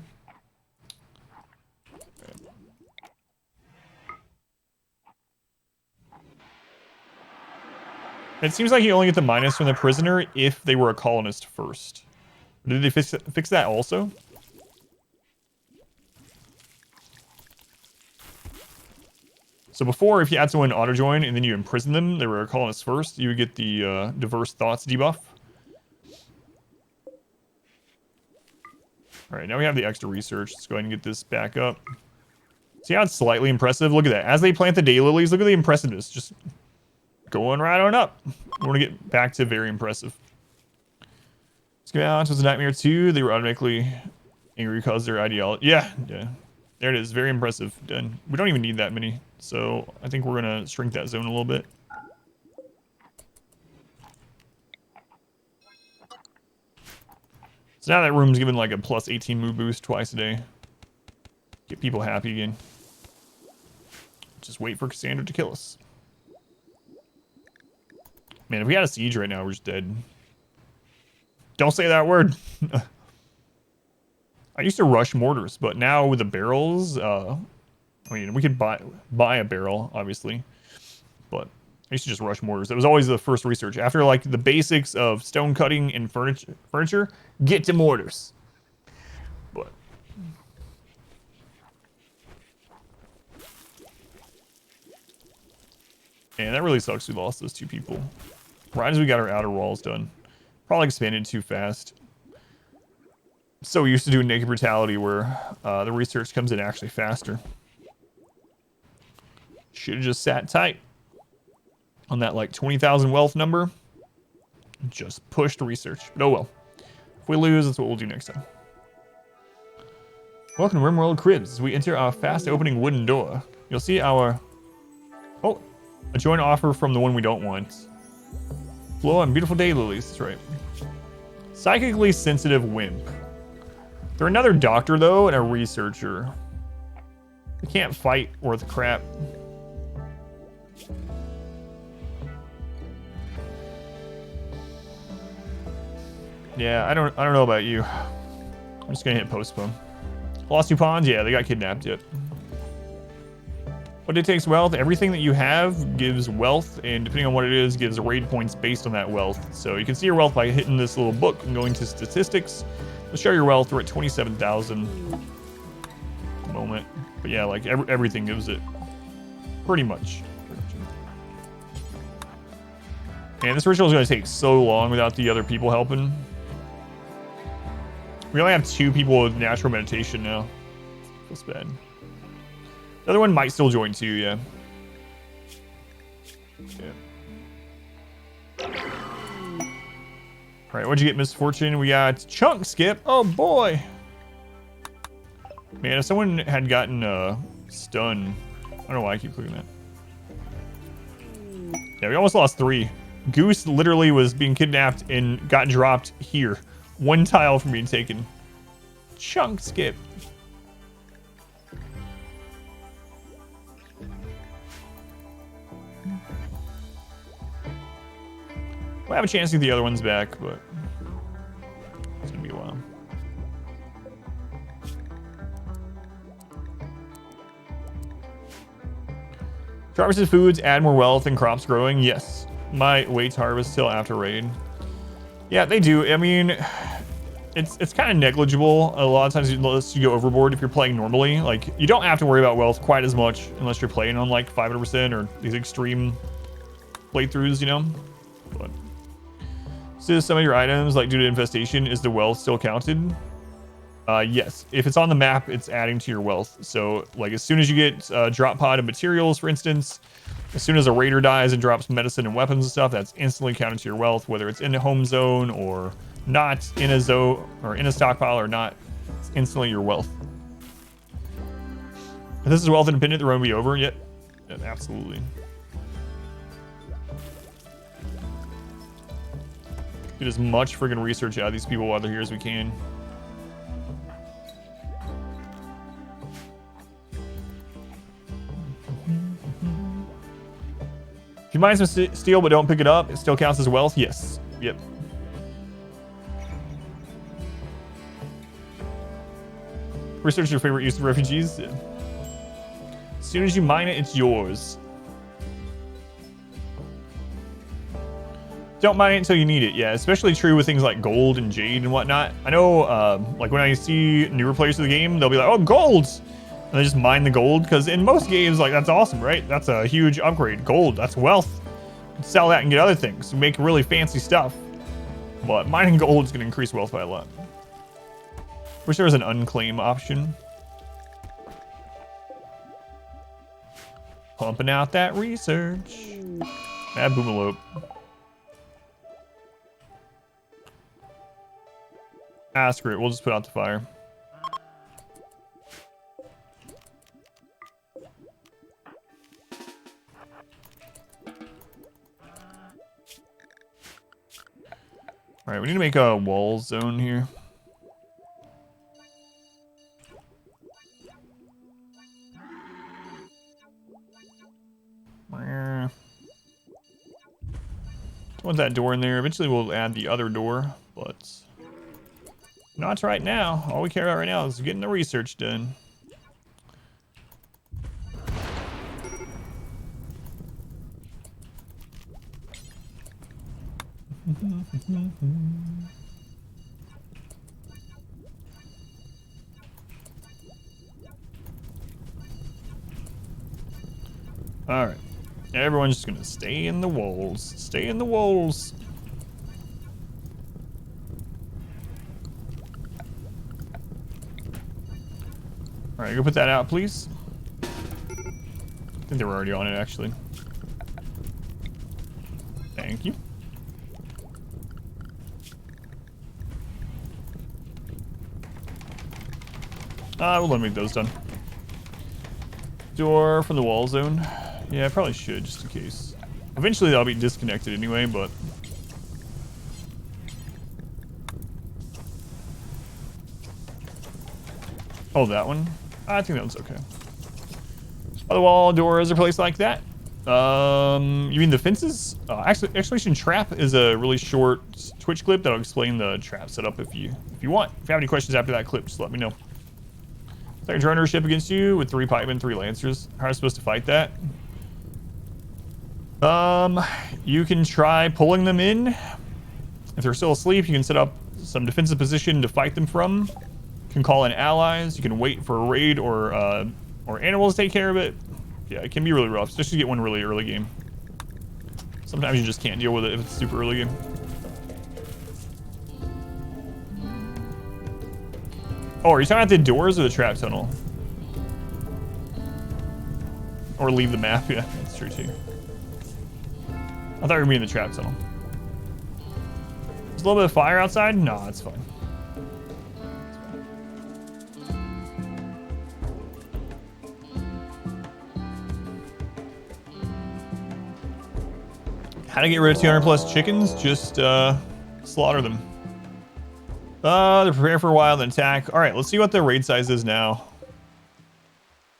It seems like you only get the minus from the prisoner if they were a colonist first. Did they fix that also? So before, if you had someone auto-join and then you imprison them, they were a colonist first, you would get the diverse thoughts debuff. Alright, now we have the extra research. Let's go ahead and get this back up. See how it's slightly impressive? Look at that. As they plant the daylilies, look at the impressiveness. Just going right on up. We want to get back to very impressive. Scouts was a nightmare too. They were automatically angry because their ideology. Yeah. There it is. Very impressive. Done. We don't even need that many. So I think we're going to shrink that zone a little bit. So now that room's given like a plus 18 move boost twice a day. Get people happy again. Just wait for Cassandra to kill us. Man, if we had a siege right now, we're just dead. Don't say that word. I used to rush mortars, but now with the barrels, I mean, we could buy a barrel, obviously, but I used to just rush mortars. That was always the first research. After like the basics of stone cutting and furniture, get to mortars. But and that really sucks. We lost those 2 people right as we got our outer walls done. Probably expanded too fast. So used to doing naked brutality where the research comes in actually faster. Should have just sat tight on that like 20,000 wealth number. Just pushed research. But oh well. If we lose, that's what we'll do next time. Welcome to RimWorld Cribs. As we enter our fast opening wooden door, you'll see our... Oh, a joint offer from the one we don't want. Flow and beautiful daylilies, that's right. Psychically sensitive wimp. They're another doctor though, and a researcher. They can't fight worth crap. Yeah, I don't know about you. I'm just gonna hit postpone. Lost 2 pawns? Yeah, they got kidnapped yet. But it takes wealth. Everything that you have gives wealth, and depending on what it is, gives raid points based on that wealth. So you can see your wealth by hitting this little book and going to statistics. Let's show your wealth. We're at 27,000 at the moment. But yeah, like everything gives it pretty much. And this ritual is going to take so long without the other people helping. We only have 2 people with natural meditation now. Feels bad. The other one might still join too, yeah. Alright, what'd you get, Misfortune? We got Chunk Skip. Oh boy! Man, if someone had gotten stunned. I don't know why I keep clicking that. Yeah, we almost lost 3. Goose literally was being kidnapped and got dropped here. 1 tile from being taken. Chunk Skip. We'll have a chance to get the other ones back, but it's gonna be a while. Harvested foods add more wealth and crops growing. Yes. Might wait to harvest till after raid. Yeah, they do. I mean, it's kind of negligible. A lot of times unless you go overboard if you're playing normally. Like, you don't have to worry about wealth quite as much unless you're playing on like 500% or these extreme playthroughs, you know? But so some of your items, like due to infestation, is the wealth still counted? Yes. If it's on the map, it's adding to your wealth. So, like, as soon as you get drop pod of materials, for instance, as soon as a raider dies and drops medicine and weapons and stuff, that's instantly counted to your wealth, whether it's in a home zone or not in a zone or in a stockpile or not. It's instantly your wealth. If this is wealth independent, the run will be over yet? Yeah, absolutely. Get as much friggin' research out of these people while they're here as we can. If you mine some steel but don't pick it up, it still counts as wealth? Yes. Yep. Research your favorite use of refugees? Yeah. As soon as you mine it, it's yours. Don't mine it until you need it. Yeah, especially true with things like gold and jade and whatnot. I know, like when I see newer players of the game, they'll be like, oh, gold! And they just mine the gold, because in most games, like, that's awesome, right? That's a huge upgrade. Gold, that's wealth. You can sell that and get other things. Make really fancy stuff. But mining gold is going to increase wealth by a lot. Wish there was an unclaim option. Pumping out that research. Add boomalope. Ah, screw it. We'll just put out the fire. Alright, we need to make a wall zone here. Want that door in there. Eventually we'll add the other door, but Not right now. All we care about right now is getting the research done. All right. Everyone's just gonna stay in the walls. Stay in the walls. All right, go put that out, please. I think they were already on it, actually. Thank you. We'll let me get those done. Door from the wall zone. Yeah, I probably should, just in case. Eventually, they'll be disconnected anyway, but... Oh, that one? I think that one's okay. Other wall doors are placed like that. You mean the fences? Exclamation trap is a really short Twitch clip that'll explain the trap setup if you want. If you have any questions after that clip, just let me know. Second drone ship against you with 3 pikemen, 3 lancers. How are you supposed to fight that? You can try pulling them in. If they're still asleep, you can set up some defensive position to fight them from. You can call in allies. You can wait for a raid or animals to take care of it. Yeah, it can be really rough, especially if you get one really early game. Sometimes you just can't deal with it if it's super early game. Oh, are you talking about the doors or the trap tunnel? Or leave the map? Yeah, that's true too. I thought you were meaning the trap tunnel. There's a little bit of fire outside? No, it's fine. How to get rid of 200 plus chickens? Just slaughter them. They're prepared for a while, then attack. All right, let's see what the raid size is now.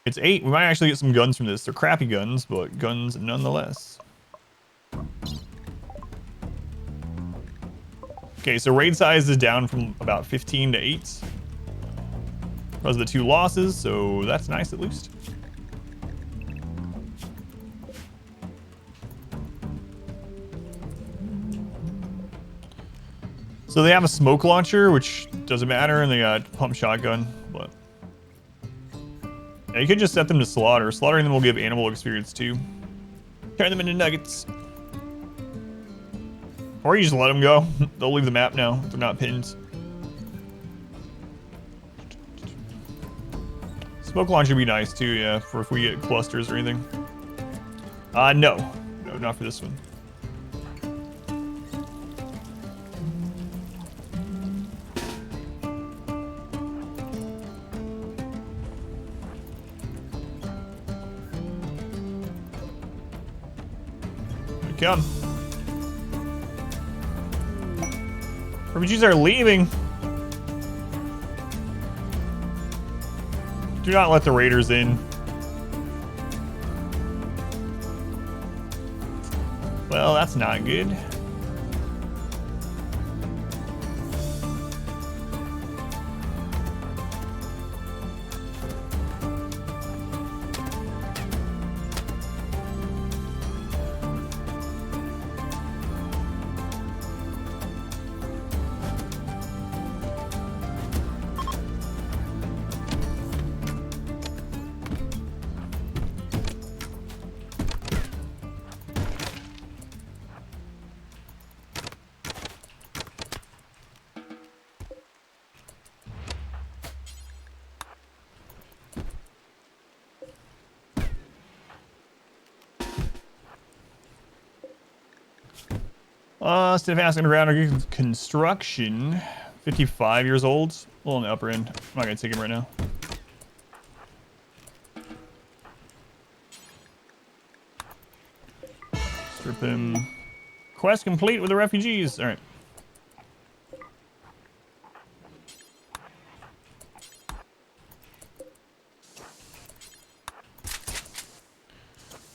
It's 8. We might actually get some guns from this. They're crappy guns, but guns nonetheless. Okay, so raid size is down from about 15 to 8. Because of the 2 losses, so that's nice at least. So they have a smoke launcher, which doesn't matter, and they got pump shotgun, but... Yeah, you could just set them to slaughter. Slaughtering them will give animal experience too. Turn them into nuggets. Or you just let them go. They'll leave the map now. They're not pinned. Smoke launcher would be nice too, yeah, for if we get clusters or anything. No. No, not for this one. Come. Refugees are leaving. Do not let the raiders in. Well, that's not good. Steadfast underground construction, 55 years old, a little on the upper end. I'm not gonna take him right now. Strip him. Quest complete with the refugees. All right.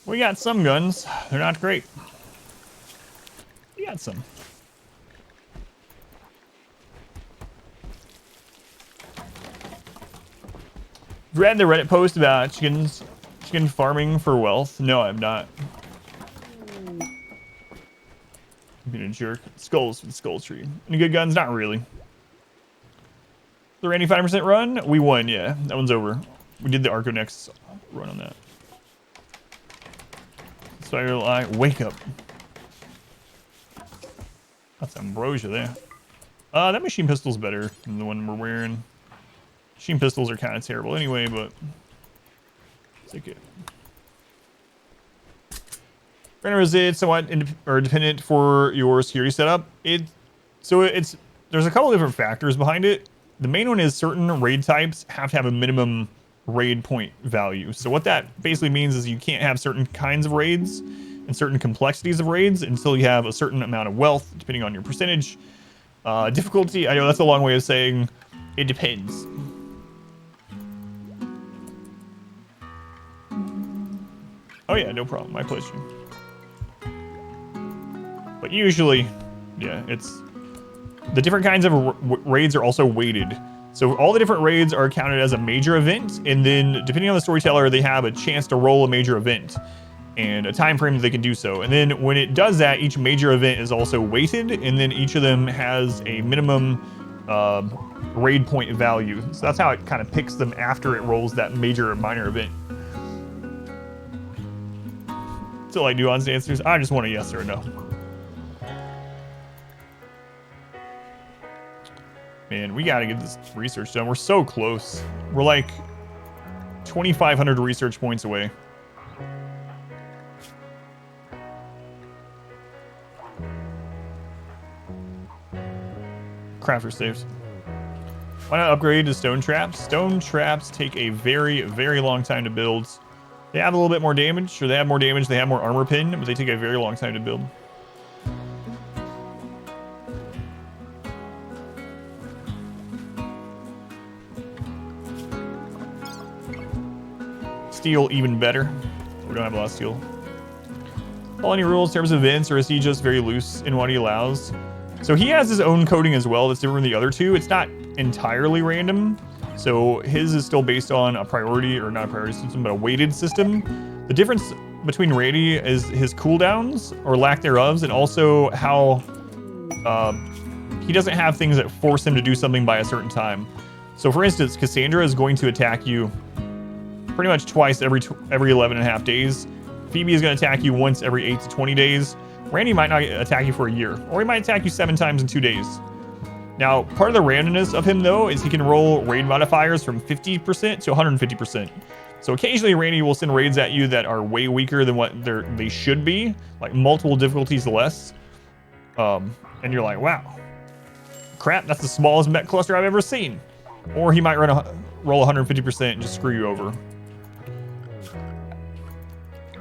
We got some guns. They're not great. We got some. Read the Reddit post about chicken farming for wealth? No, I'm not. Being a jerk. Skulls with skull tree. Any good guns? Not really. The Randy 5% run? We won, yeah. That one's over. We did the Arco Next run on that. Spider Eye, wake up. That's ambrosia there. That machine pistol's better than the one we're wearing. Machine pistols are kind of terrible anyway, but take it. Random is it somewhat dependent for your security setup? There's a couple different factors behind it. The main one is certain raid types have to have a minimum raid point value. So what that basically means is you can't have certain kinds of raids and certain complexities of raids until you have a certain amount of wealth, depending on your percentage. Difficulty, I know that's a long way of saying it depends. Oh yeah, no problem, my pleasure. But usually, yeah, it's... The different kinds of raids are also weighted. So all the different raids are counted as a major event, and then depending on the storyteller, they have a chance to roll a major event and a time frame that they can do so. And then when it does that, each major event is also weighted, and then each of them has a minimum raid point value. So that's how it kind of picks them after it rolls that major or minor event. Still like nuanced answers. I just want a yes or a no. Man, we gotta get this research done. We're so close. We're like 2,500 research points away. Crafter saves. Why not upgrade to stone traps? Stone traps take a very, very long time to build. They have a little bit more damage, or they have more damage, they have more armor pin, but they take a very long time to build. Steel even better. We don't have a lot of steel. Follow any rules in terms of events, or is he just very loose in what he allows? So he has his own coding as well that's different than the other two. It's not entirely random. So his is still based on a priority, or not a priority system, but a weighted system. The difference between Randy is his cooldowns, or lack thereof, and also how he doesn't have things that force him to do something by a certain time. So for instance, Cassandra is going to attack you pretty much twice every 11.5 days. Phoebe is going to attack you once every 8 to 20 days. Randy might not attack you for a year, or he might attack you 7 times in 2 days. Now, part of the randomness of him, though, is he can roll raid modifiers from 50% to 150%. So occasionally, Randy will send raids at you that are way weaker than what they should be, like multiple difficulties less. And you're like, wow, crap, that's the smallest MECH cluster I've ever seen. Or he might roll 150% and just screw you over.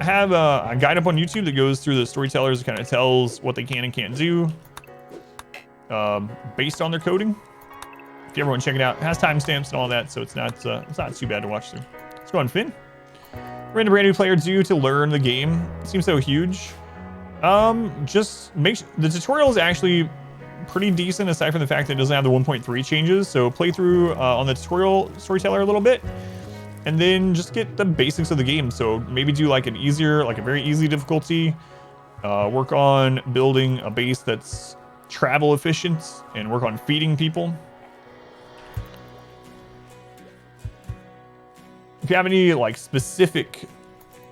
I have a guide up on YouTube that goes through the storytellers and kind of tells what they can and can't do based on their coding. If you ever want to check it out, it has timestamps and all that, so it's not too bad to watch through. Let's go on, Finn. Random brand new player do to learn the game. It seems so huge. Just the tutorial is actually pretty decent, aside from the fact that it doesn't have the 1.3 changes. So play through on the tutorial storyteller a little bit, and then just get the basics of the game. So maybe do like a very easy difficulty. Work on building a base that's travel efficient, and work on feeding people. If you have any like specific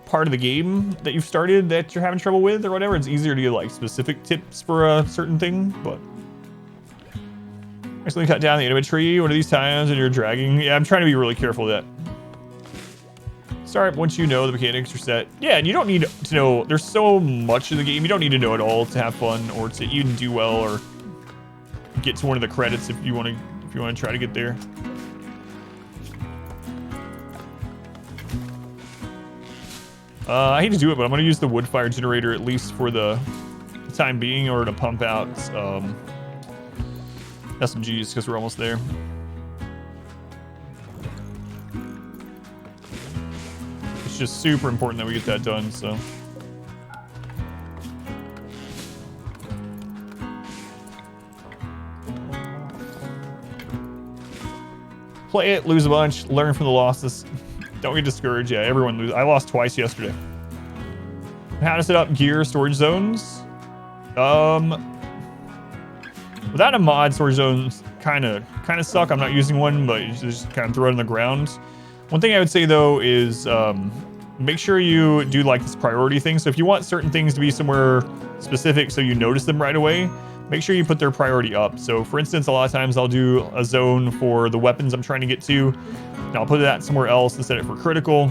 part of the game that you've started that you're having trouble with or whatever, it's easier to get like specific tips for a certain thing. But actually cut down the enemy tree one of these times and you're dragging. Yeah, I'm trying to be really careful of that. Start once you know the mechanics are set. Yeah, and you don't need to know, there's so much of the game, you don't need to know it all to have fun or to even do well or get to one of the credits if you want to try to get there. I hate to do it, but I'm going to use the wood fire generator at least for the time being, in order to pump out SMGs, because we're almost there. It's just super important that we get that done, so. play it, lose a bunch, learn from the losses. Don't get discouraged. Yeah, everyone loses. I lost twice yesterday. How to set up gear storage zones. Without a mod, storage zones kind of suck. I'm not using one, but you just kind of throw it on the ground. One thing I would say though is make sure you do like this priority thing. So if you want certain things to be somewhere specific so you notice them right away, make sure you put their priority up. So for instance, a lot of times I'll do a zone for the weapons I'm trying to get to, and I'll put that somewhere else and set it for critical.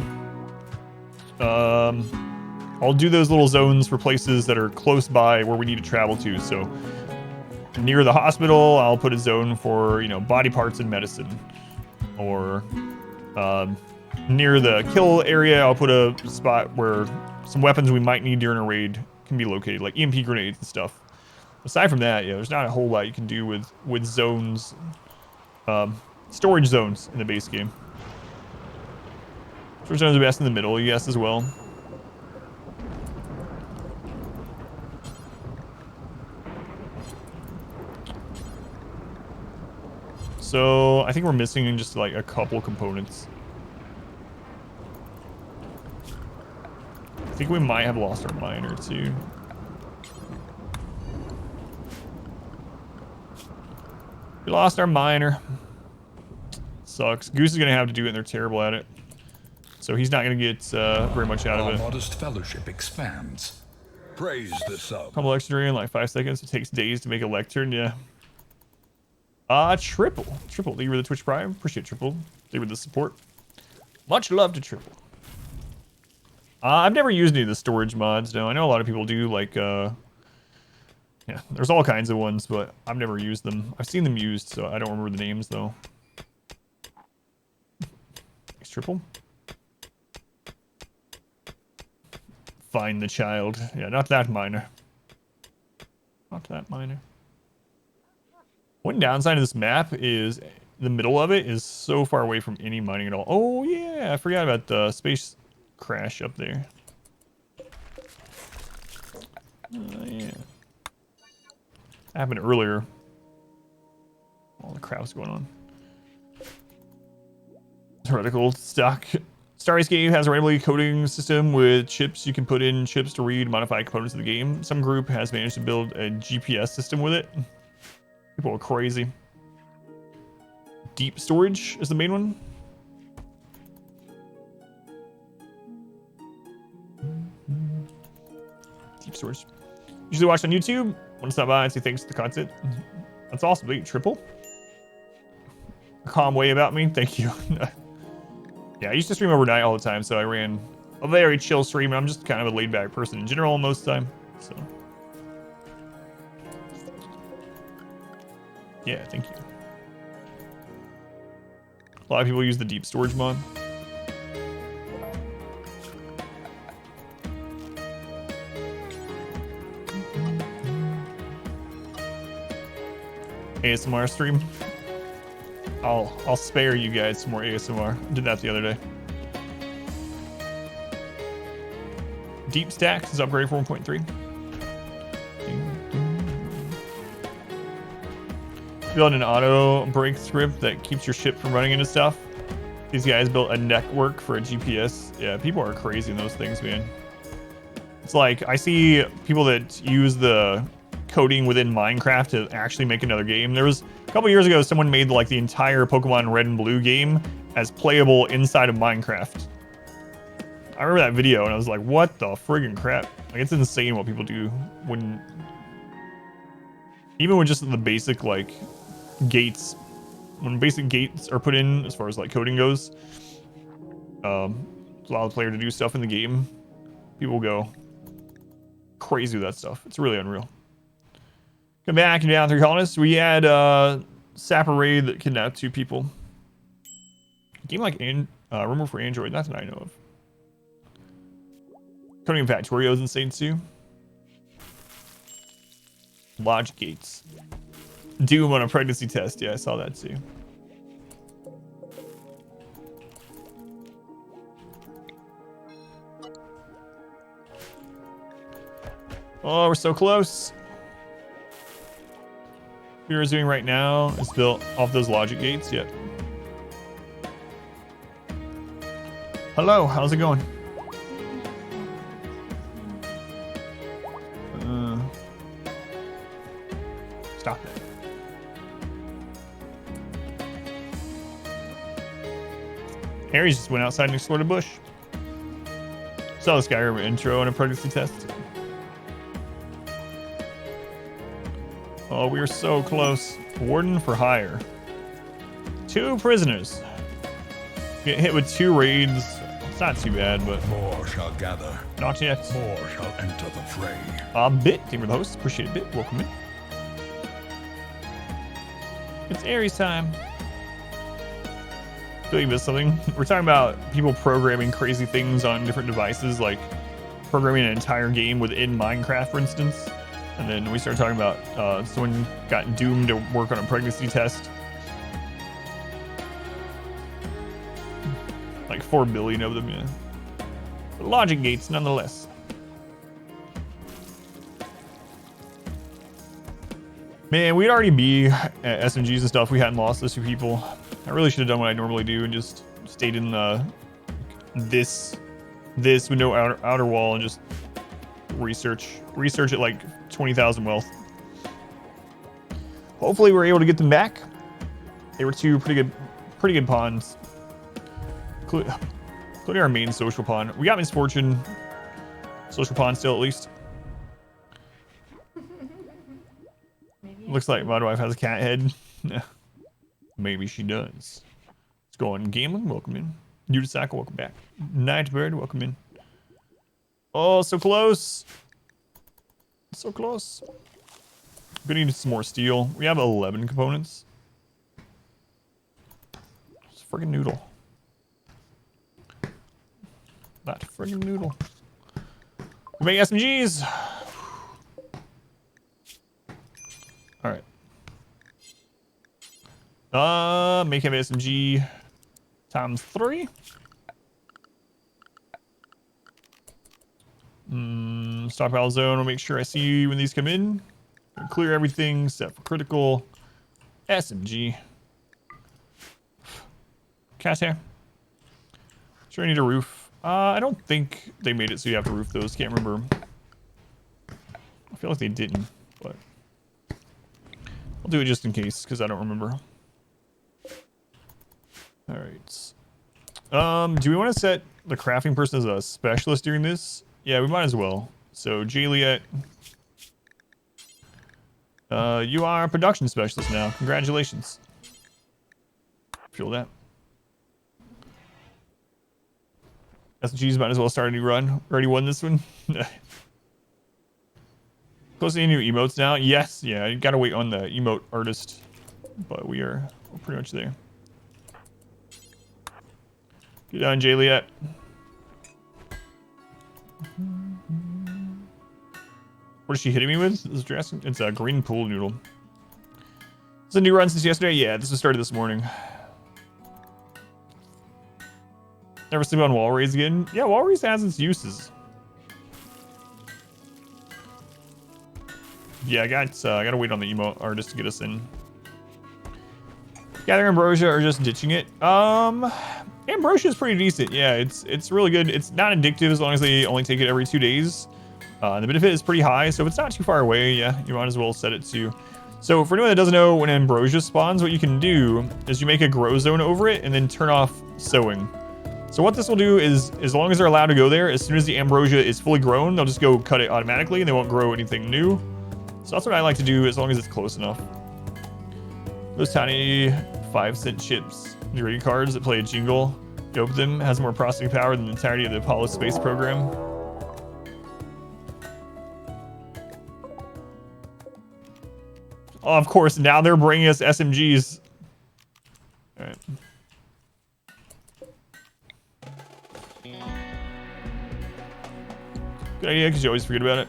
I'll do those little zones for places that are close by where we need to travel to. So near the hospital, I'll put a zone for, you know, body parts and medicine. Or near the kill area, I'll put a spot where some weapons we might need during a raid can be located, like EMP grenades and stuff. Aside from that, yeah, there's not a whole lot you can do with zones, storage zones in the base game. Storage zones are best in the middle, yes, as well. So I think we're missing just like a couple components. I think we might have lost our miner too. We lost our miner. Sucks. Goose is gonna have to do it, and they're terrible at it. So he's not gonna get very much out of it. Our modest fellowship expands. Praise the sub. Couple lectern in like 5 seconds. It takes days to make a lectern. Yeah. Triple. Thank you for the Twitch Prime. Appreciate Triple. Thank you for the support. Much love to Triple. I've never used any of the storage mods. No, I know a lot of people do. Like, yeah, there's all kinds of ones, but I've never used them. I've seen them used, so I don't remember the names though. Thanks, Triple. Find the child. Yeah, not that miner. Not that miner. One downside of this map is the middle of it is so far away from any mining at all. Oh yeah, I forgot about the space crash up there. Yeah. Happened earlier. All the crap's going on. Heretical stock. Starscape has a randomly coding system with chips. You can put in chips to read modify components of the game. Some group has managed to build a GPS system with it. People are crazy. Deep storage is the main one. Deep storage. Usually watch on YouTube. Want to stop by and say thanks for the content. That's awesome. Wait, Triple? A calm way about me. Thank you. Yeah, I used to stream overnight all the time, so I ran a very chill stream. I'm just kind of a laid-back person in general most of the time. So. Yeah, thank you. A lot of people use the deep storage mod. ASMR stream. I'll spare you guys some more ASMR. I did that the other day. Deep stacks is upgraded for 1.3. Build an auto break script that keeps your ship from running into stuff. These guys built a network for a GPS. Yeah, people are crazy in those things, man. It's like I see people that use the coding within Minecraft to actually make another game. There was a couple years ago, someone made like the entire Pokemon Red and Blue game as playable inside of Minecraft. I remember that video and I was like, what the friggin' crap? Like, it's insane what people do when, even with just the basic like gates, when basic gates are put in as far as like coding goes, allow the player to do stuff in the game. People go crazy with that stuff. It's really unreal. Come back and down through colonists. We had Sapper Raid that kidnapped 2 people. A game like RimWorld for Android, not that I know of. Coding Factorio is insane too. Lodge gates. Doom on a pregnancy test. Yeah, I saw that too. Oh, we're so close. What we're doing right now is built off those logic gates. Yep. Hello, how's it going? Stop it. Aries just went outside and explored a bush. Saw this guy over intro and a pregnancy test. Oh, we are so close. Warden for hire. 2 prisoners. Get hit with 2 raids. It's not too bad, but More shall gather. not yet. More shall enter the fray. Bit, thank you for the host. Appreciate it, Bit. Welcome in. It's Aries time. I feel like you missed something. We're talking about people programming crazy things on different devices, like programming an entire game within Minecraft, for instance. And then we started talking about someone got doomed to work on a pregnancy test. Like 4 billion of them, yeah. But logic gates, nonetheless. Man, we'd already be at SMGs and stuff. We hadn't lost those 2 people. I really should have done what I normally do and just stayed in this with no outer wall and just research at like 20,000 wealth. Hopefully we're able to get them back. They were 2 pretty good pawns, including our main social pawn. We got misfortune. Social pawn still, at least. Looks like my wife has a cat head. Maybe she does. Let's go on gambling. Welcome in. Udasaka, welcome back. Nightbird, welcome in. Oh, so close. So close. Gonna need some more steel. We have 11 components. It's a friggin' noodle. That friggin' noodle. We make SMGs. All right. Make him SMG times 3. Stockpile zone. I'll make sure I see you when these come in. Clear everything, set for critical. SMG. Cat hair. Sure, I need a roof. I don't think they made it so you have to roof those. Can't remember. I feel like they didn't, but I'll do it just in case because I don't remember. All right. Do we want to set the crafting person as a specialist during this? Yeah, we might as well. So, Juliet, you are a production specialist now. Congratulations. Feel that. SG's might as well start a new run. Already won this one. Close to any new emotes now? Yes. Yeah, you gotta wait on the emote artist, but we're pretty much there. Get on, Juliet. What is she hitting me with? This dress? It's a green pool noodle. It's a new run since yesterday? Yeah, this was started this morning. Never sleep on wall rays again? Yeah, wall rays has its uses. Yeah, I gotta wait on the emote artist to get us in. Gather Ambrosia or just ditching it? Ambrosia is pretty decent. Yeah, it's really good. It's not addictive as long as they only take it every 2 days. The benefit is pretty high, so if it's not too far away, yeah, you might as well set it to. So for anyone that doesn't know, when Ambrosia spawns, what you can do is you make a grow zone over it and then turn off sowing. So what this will do is, as long as they're allowed to go there, as soon as the Ambrosia is fully grown, they'll just go cut it automatically and they won't grow anything new. So that's what I like to do as long as it's close enough. Those tiny 5-cent chips, the rating cards that play a jingle, you open them, has more processing power than the entirety of the Apollo space program. Oh, of course, now they're bringing us SMGs. All right. Good idea, because you always forget about it.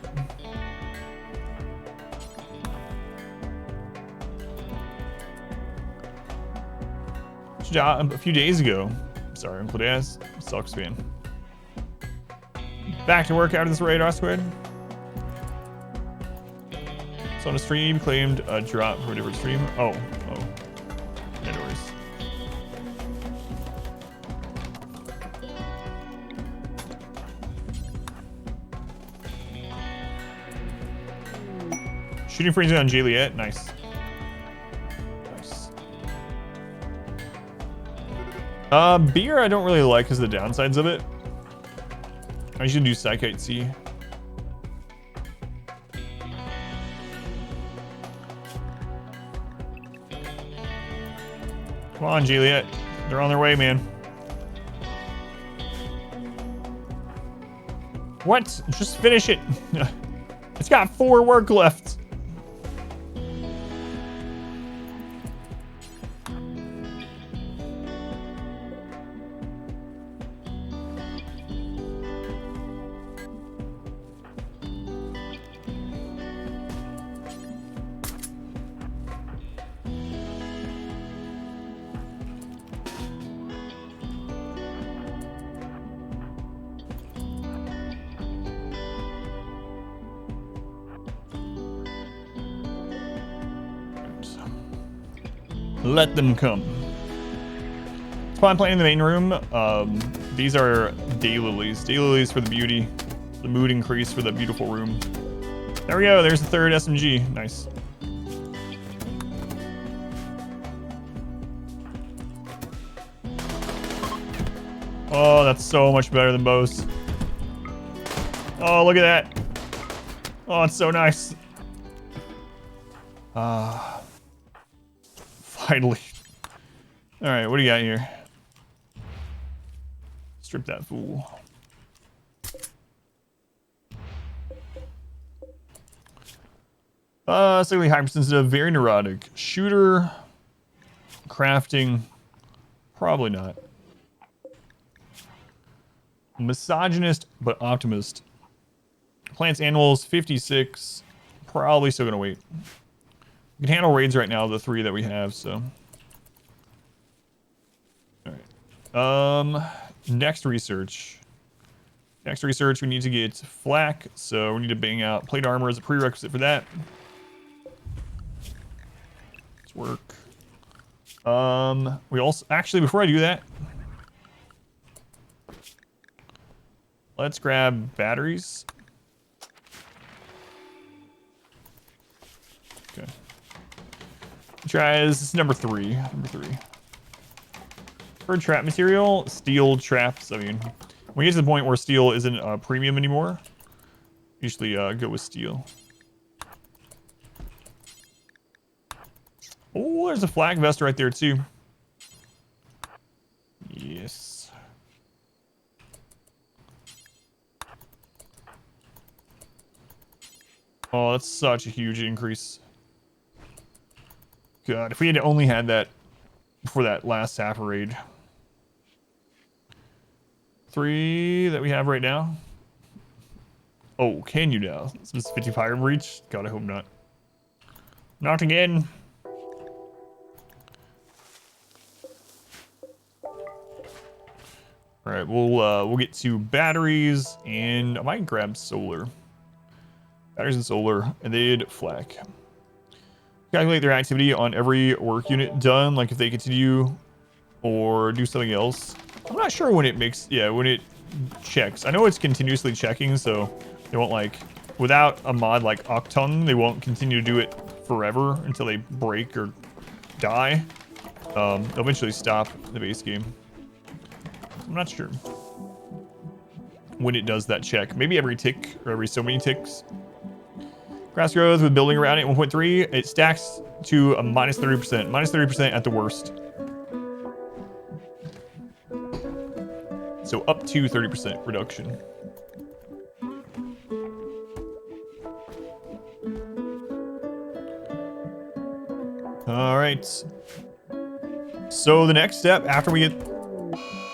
A few days ago. Sorry, Uncle Daz. Sucks, man. Back to work out of this radar squid. So on a stream, claimed a drop from a different stream. Oh. No worries. Shooting frenzy on Juliet. Nice. Nice. Beer I don't really like because of the downsides of it. I usually do Psychite C. Come on, Juliet. They're on their way, man. What? Just finish it. It's got 4 work left. Let them come. So I'm playing in the main room. These are daylilies. Daylilies for the beauty. The mood increase for the beautiful room. There we go. There's the 3rd SMG. Nice. Oh, that's so much better than bows. Oh, look at that. Oh, it's so nice. Finally. All right, what do you got here? Strip that fool. Slightly hypersensitive, very neurotic. Shooter, crafting, probably not. Misogynist, but optimist. Plants, animals, 56. Probably still gonna wait. We can handle raids right now, the 3 that we have, so. Alright. Next research. Next research, we need to get flak, so we need to bang out plate armor as a prerequisite for that. Let's work. We also, actually, before I do that, let's grab batteries. Okay. Tries, this is number 3. Number 3. For trap material, steel traps. I mean, when you get to the point where steel isn't a premium anymore, usually go with steel. Oh, there's a flak vest right there too. Yes. Oh, that's such a huge increase. God, if we had only had that for that last Sapper raid. 3 that we have right now. Oh, can you now? Is this 50 fire breach? God, I hope not. Not again. All right, we'll get to batteries, and I might grab solar. Batteries and solar, and they'd flak. Calculate their activity on every work unit done, like if they continue or do something else. I'm not sure when it makes, yeah, when it checks. I know it's continuously checking, so they won't like, without a mod like Octung, they won't continue to do it forever until they break or die. They'll eventually stop the base game. I'm not sure when it does that check. Maybe every tick or every so many ticks. Grass growth with building around it 1.3. It stacks to a minus 30%. Minus 30% at the worst. So up to 30% reduction. All right. So the next step after we get...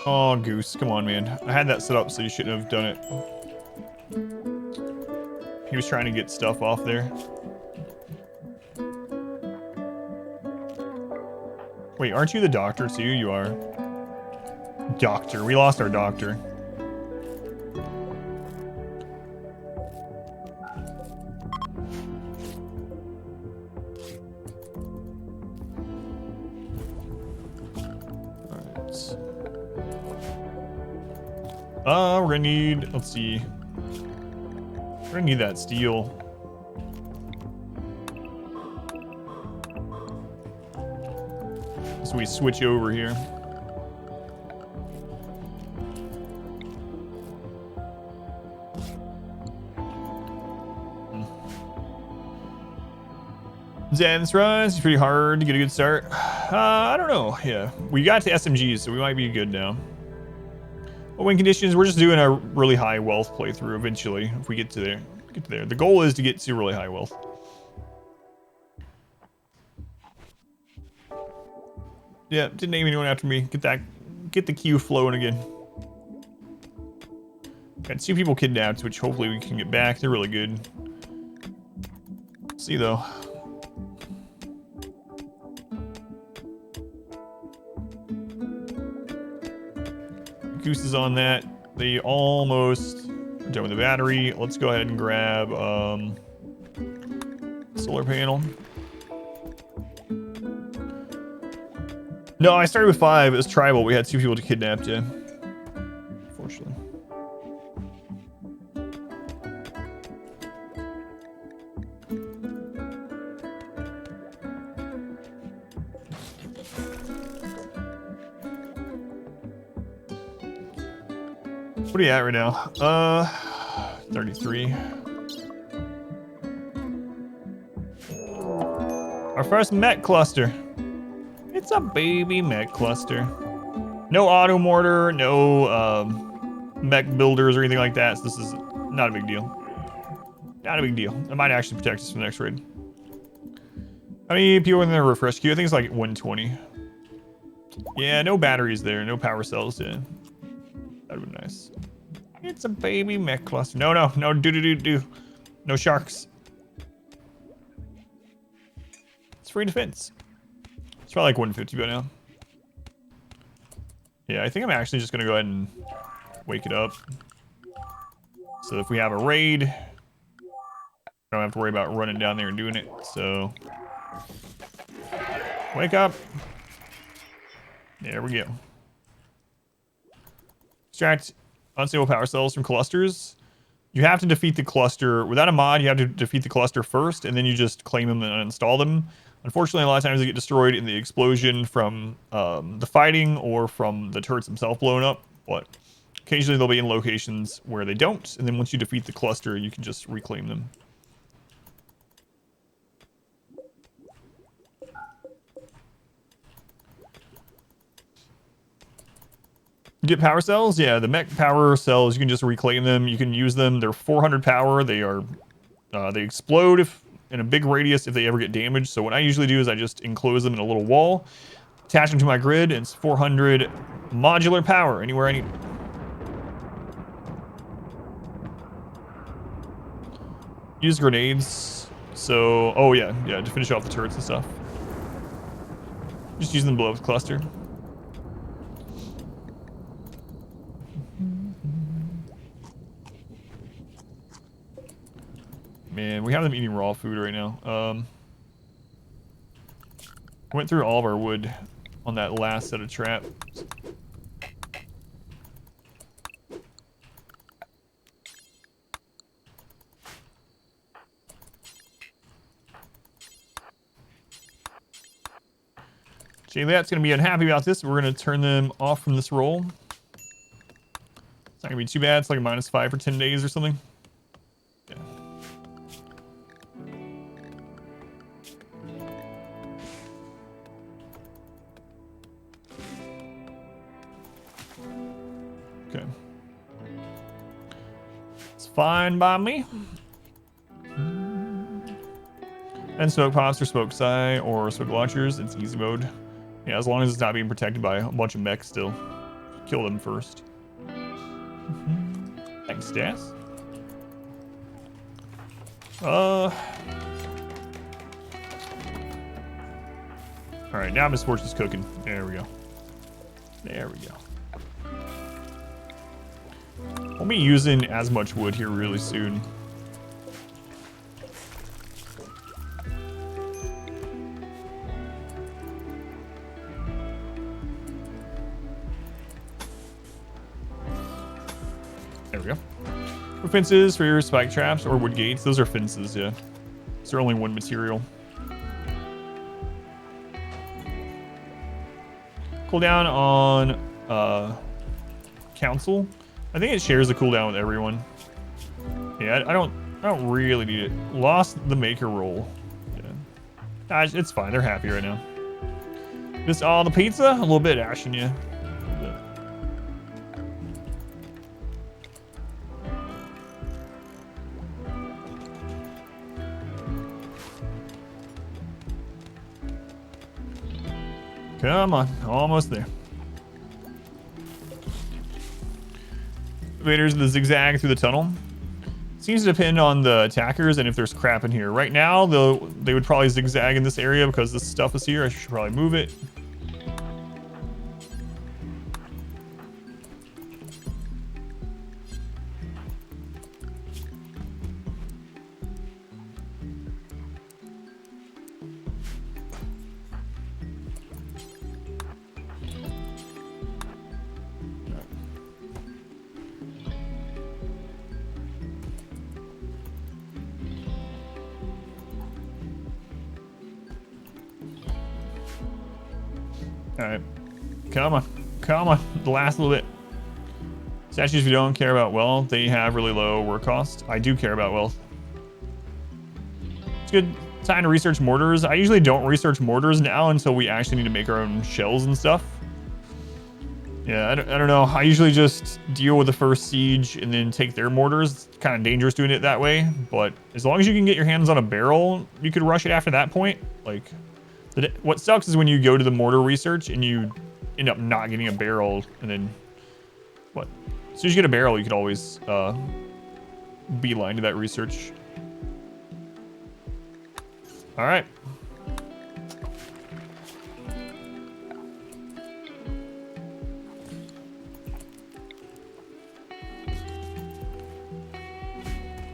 Oh, Goose, come on, man. I had that set up, so you shouldn't have done it. He was trying to get stuff off there. Wait, aren't you the doctor too? You are. Doctor. We lost our doctor. Alright. We're gonna need, let's see. We're gonna need that steel. So we switch over here. Zen's runs, it's pretty hard to get a good start. I don't know. Yeah, we got to SMGs, so we might be good now. But win conditions, we're just doing a really high wealth playthrough eventually. If we get to there, the goal is to get to really high wealth. Yeah, didn't name anyone after me. Get the queue flowing again. Got 2 people kidnapped, which hopefully we can get back. They're really good. See though. Goose is on that. They almost are done with the battery. Let's go ahead and grab solar panel. No, I started with 5. It was tribal. We had 2 people to kidnap, yeah. Unfortunately. What are you at right now? 33. Our first MECH cluster. It's a baby MECH cluster. No auto mortar, no MECH builders or anything like that. So this is not a big deal. Not a big deal. It might actually protect us from the next raid. How many people in the refresh queue? I think it's like 120. Yeah, no batteries there. No power cells. Yeah. That would be nice. It's a baby MECH cluster. No. Do. No sharks. It's free defense. It's probably like 150 by now. Yeah, I think I'm actually just gonna go ahead and wake it up. So if we have a raid, I don't have to worry about running down there and doing it. So wake up. There we go. Extract unstable power cells from clusters. You have to defeat the cluster. Without a mod, you have to defeat the cluster first, and then you just claim them and uninstall them. Unfortunately, a lot of times they get destroyed in the explosion from the fighting or from the turrets themselves blowing up. But occasionally they'll be in locations where they don't, and then once you defeat the cluster, you can just reclaim them. Get power cells? Yeah, the MECH power cells, you can just reclaim them. You can use them. They're 400 power. They are, they explode if in a big radius if they ever get damaged. So what I usually do is I just enclose them in a little wall, attach them to my grid, and it's 400 modular power anywhere I need. Use grenades. So, oh yeah, to finish off the turrets and stuff. Just use them below the cluster. Man, we have them eating raw food right now. Went through all of our wood on that last set of traps. Juliet's gonna be unhappy about this. We're gonna turn them off from this roll. It's not gonna be too bad. It's like a -5 for 10 days or something. Yeah. Okay. It's fine by me. And smoke pops or smoke psi or smoke launchers, it's easy mode. Yeah, as long as it's not being protected by a bunch of mechs still. Kill them first. Thanks, Stas. Alright, now Miss Fortune's cooking. There we go. There we go. We'll be using as much wood here really soon. There we go. For fences, for your spike traps, or wood gates. Those are fences, yeah. So they're only one material. Cooldown on council. I think it shares the cooldown with everyone. Yeah, I don't really need it. Lost the maker role. Yeah. It's fine. They're happy right now. This the pizza? A little bit, Ashen, yeah. Come on, almost there. Invaders the zigzag through the tunnel. Seems to depend on the attackers and if there's crap in here. Right now, they would probably zigzag in this area because this stuff is here. I should probably move it. Alright. Come on. Come on. The last little bit. Statues, if you don't care about wealth, they have really low work cost. I do care about wealth. It's good time to research mortars. I usually don't research mortars now until we actually need to make our own shells and stuff. Yeah, I don't know. I usually just deal with the first siege and then take their mortars. It's kind of dangerous doing it that way. But as long as you can get your hands on a barrel, you could rush it after that point. Like... What sucks is when you go to the mortar research and you end up not getting a barrel, and then what? As soon as you get a barrel, you could always beeline to that research. All right.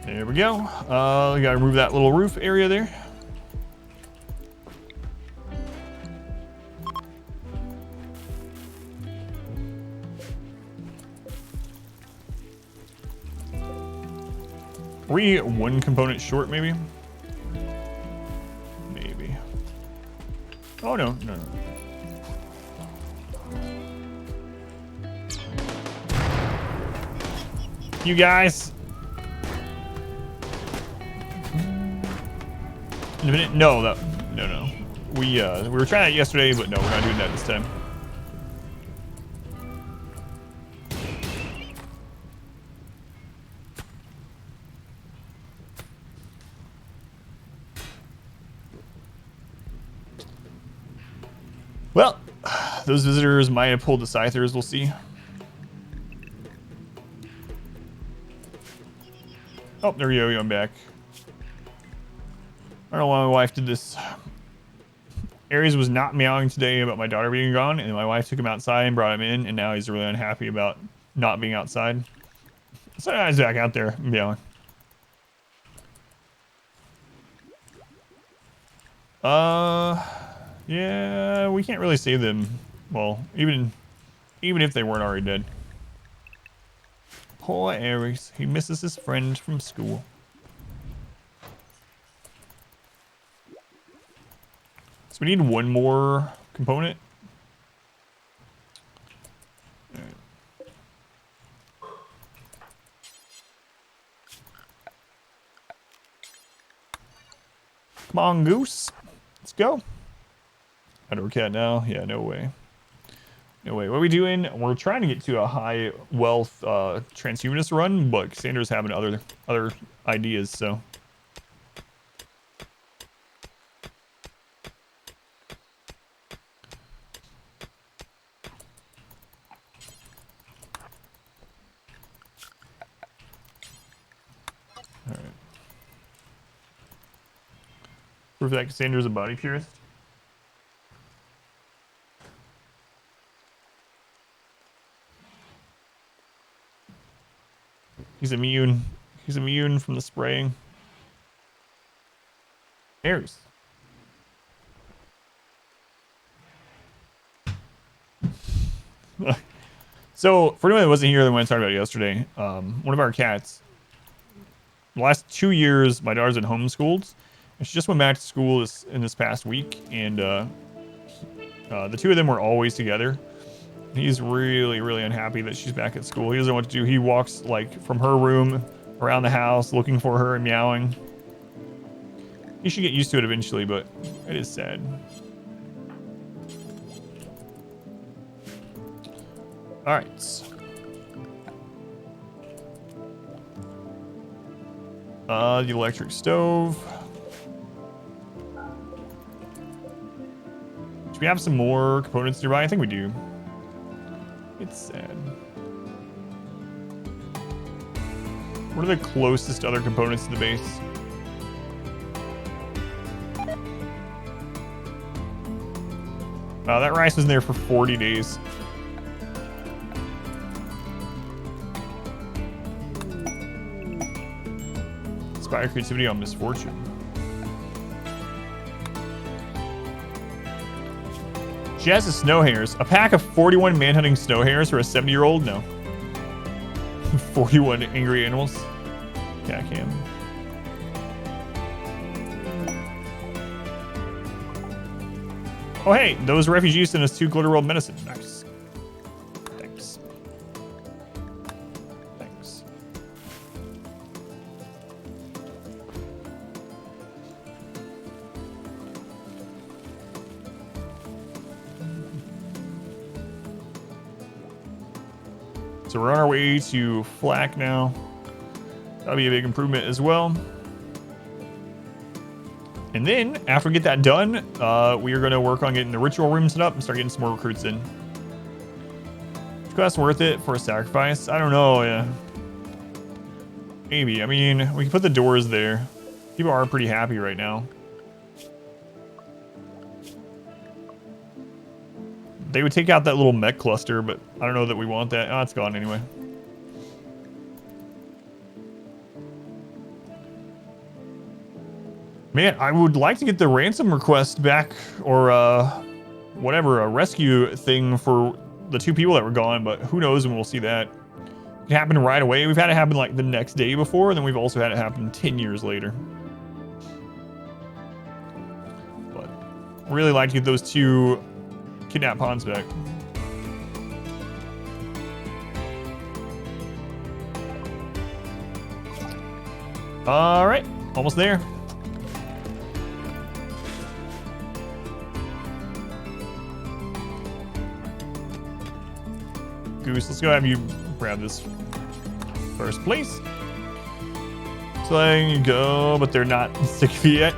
There we go. We gotta remove that little roof area there. Are we one component short, maybe? Maybe. Oh, no. You guys. In a minute. No. We were trying that yesterday, but no, we're not doing that this time. Well, those visitors might have pulled the scythers, we'll see. Oh, there we go, I'm back. I don't know why my wife did this. Aries was not meowing today about my daughter being gone, and my wife took him outside and brought him in, and now he's really unhappy about not being outside. So now he's back out there meowing. Yeah, we can't really save them. Well, even if they weren't already dead. Poor Aries. He misses his friend from school. So we need one more component. All right. Come on, Goose. Let's go. Outdoor cat now? Yeah, no way. No way. What are we doing? We're trying to get to a high wealth transhumanist run, but Cassandra's having other ideas, so. All right. Proof that Cassandra's a body purist. He's immune. He's immune from the spraying. Aries. So, for anyone that wasn't here, when I talked about it yesterday, one of our cats, the last 2 years, my daughter's been homeschooled, and she just went back to school in this past week, and the two of them were always together. He's really, really unhappy that she's back at school. He doesn't know what to do. He walks like from her room around the house looking for her and meowing. He should get used to it eventually, but it is sad. All right. The electric stove. Do we have some more components nearby? I think we do. It's sad. What are the closest other components to the base? Wow, that rice was in there for 40 days. Inspire creativity on misfortune. She has the snow hares. A pack of 41 manhunting snow hares for a 70-year-old? No. 41 angry animals? Yeah, I can. Oh, hey, those refugees sent us 2 Glitter World medicine. Nice. Thanks. Thanks. So we're on our way to flak now. That'll be a big improvement as well. And then, after we get that done, we are going to work on getting the ritual room set up and start getting some more recruits in. That's worth it for a sacrifice? I don't know, yeah. Maybe. I mean, we can put the doors there. People are pretty happy right now. They would take out that little mech cluster, but I don't know that we want that. Oh, it's gone anyway. Man, I would like to get the ransom request back, or whatever, a rescue thing for the 2 people that were gone, but who knows when we'll see that. It happened right away. We've had it happen like the next day before, and then we've also had it happen 10 years later. But really like to get those 2 kidnapped pawns back. All right, almost there. Goose, let's go have you grab this first place. So there you go, but they're not sick of it yet.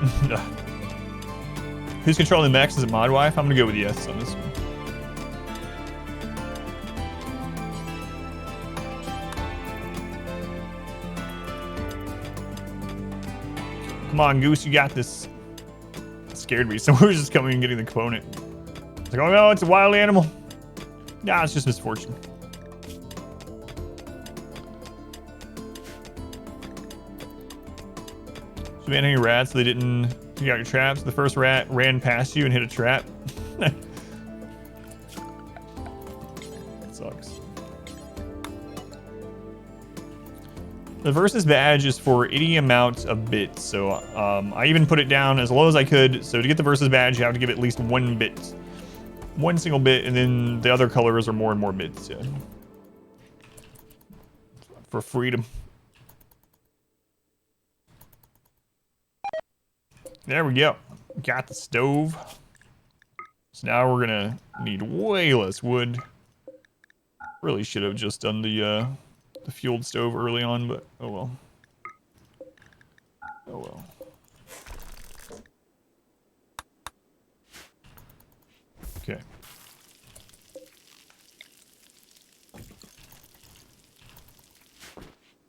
Who's controlling the mechs? Is it Modwife? I'm gonna go with yes on this one. Come on, Goose, you got this. It scared me. Someone was just coming and getting the component. It's like, oh no, it's a wild animal. Nah, it's just misfortune. So man, any rats, they didn't figure out your traps. The first rat ran past you and hit a trap. That sucks. The versus badge is for any amount of bits, so I even put it down as low as I could. So to get the versus badge, you have to give at least 1 bit. 1 single bit, and then the other colors are more and more bits, yeah. For freedom. There we go. Got the stove. So now we're gonna need way less wood. Really should have just done the fueled stove early on, but oh well. Oh well. Okay.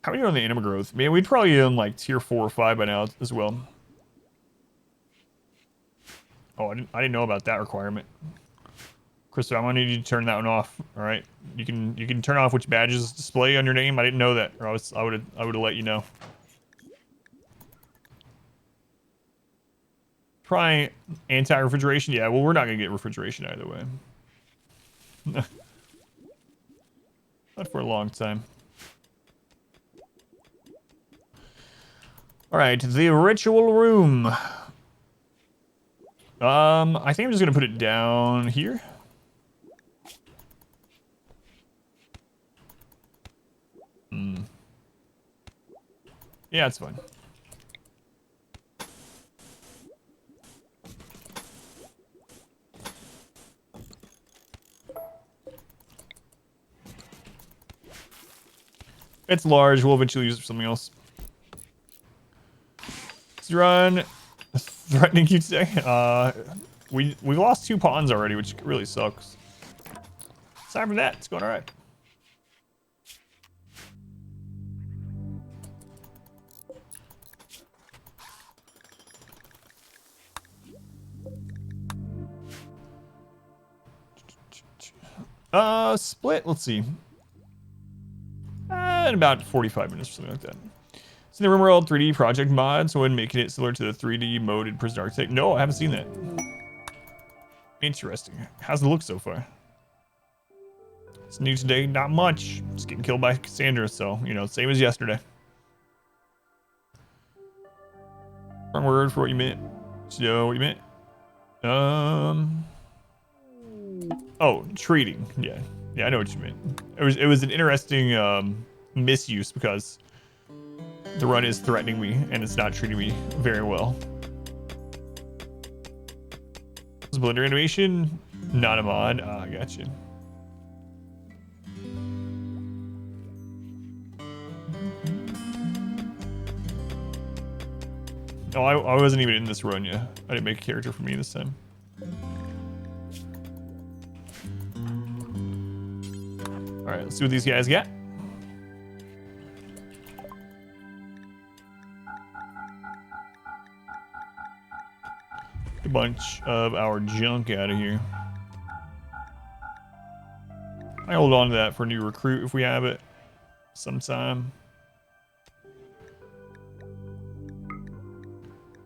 How are we doing on the anima growth? Man, we'd probably be in like tier 4 or 5 by now as well. Oh, I didn't know about that requirement. Christopher, I'm gonna need you to turn that one off. All right, you can turn off which badges display on your name. I didn't know that, or I would have let you know. Try anti-refrigeration. Yeah, well, we're not gonna get refrigeration either way. Not for a long time. All right, the ritual room. I think I'm just gonna put it down here. Yeah, it's fine. It's large. We'll eventually use it for something else. Let's run. Threatening you today. We've lost 2 pawns already, which really sucks. Aside from that, it's going all right. Split. Let's see. In about 45 minutes or something like that. It's in the RimWorld 3D project mod, so when making it similar to the 3D moded Prison Architect. No, I haven't seen that. Interesting. How's it look so far? It's new today, not much. Just getting killed by Cassandra, so, you know, same as yesterday. Wrong word for what you meant. So, what you meant? Oh, treating. Yeah. Yeah, I know what you meant. It was an interesting misuse because the run is threatening me and it's not treating me very well. Blender animation, not a mod. Ah, gotcha. Oh, I wasn't even in this run yet. I didn't make a character for me this time. All right, let's see what these guys got. A bunch of our junk out of here. I hold on to that for a new recruit if we have it sometime.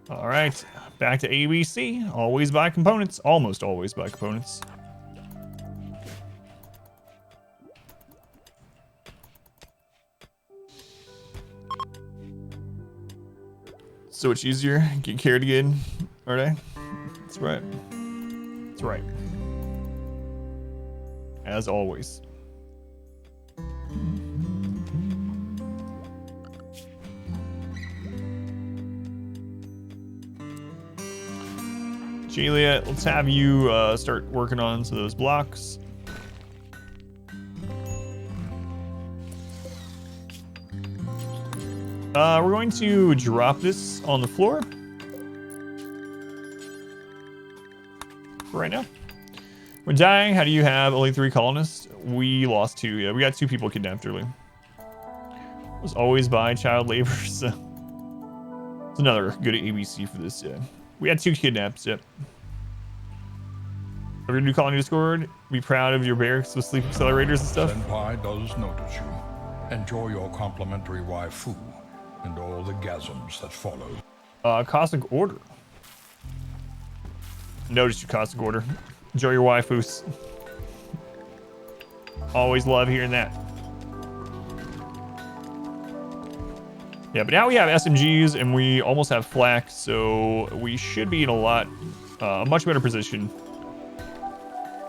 All right, back to ABC. Always buy components. Almost always buy components. So much easier. Get carried again, are they? That's right. That's right. As always. Juliet, let's have you start working on some of those blocks. We're going to drop this on the floor for right now. We're dying. How do you have only 3 colonists? We lost 2. Yeah, we got 2 people kidnapped early. Was always by child labor. So it's another good ABC for this. Yeah, we had 2 kidnaps. Yep. Have your new colony Discord. Be proud of your barracks with sleep accelerators and stuff. Senpai does notice you. Enjoy your complimentary waifu and all the gasms that follow. Cosmic Order. Notice your Cosmic Order. Enjoy your waifus. Always love hearing that. Yeah, but now we have SMGs and we almost have flak, so we should be in a much better position.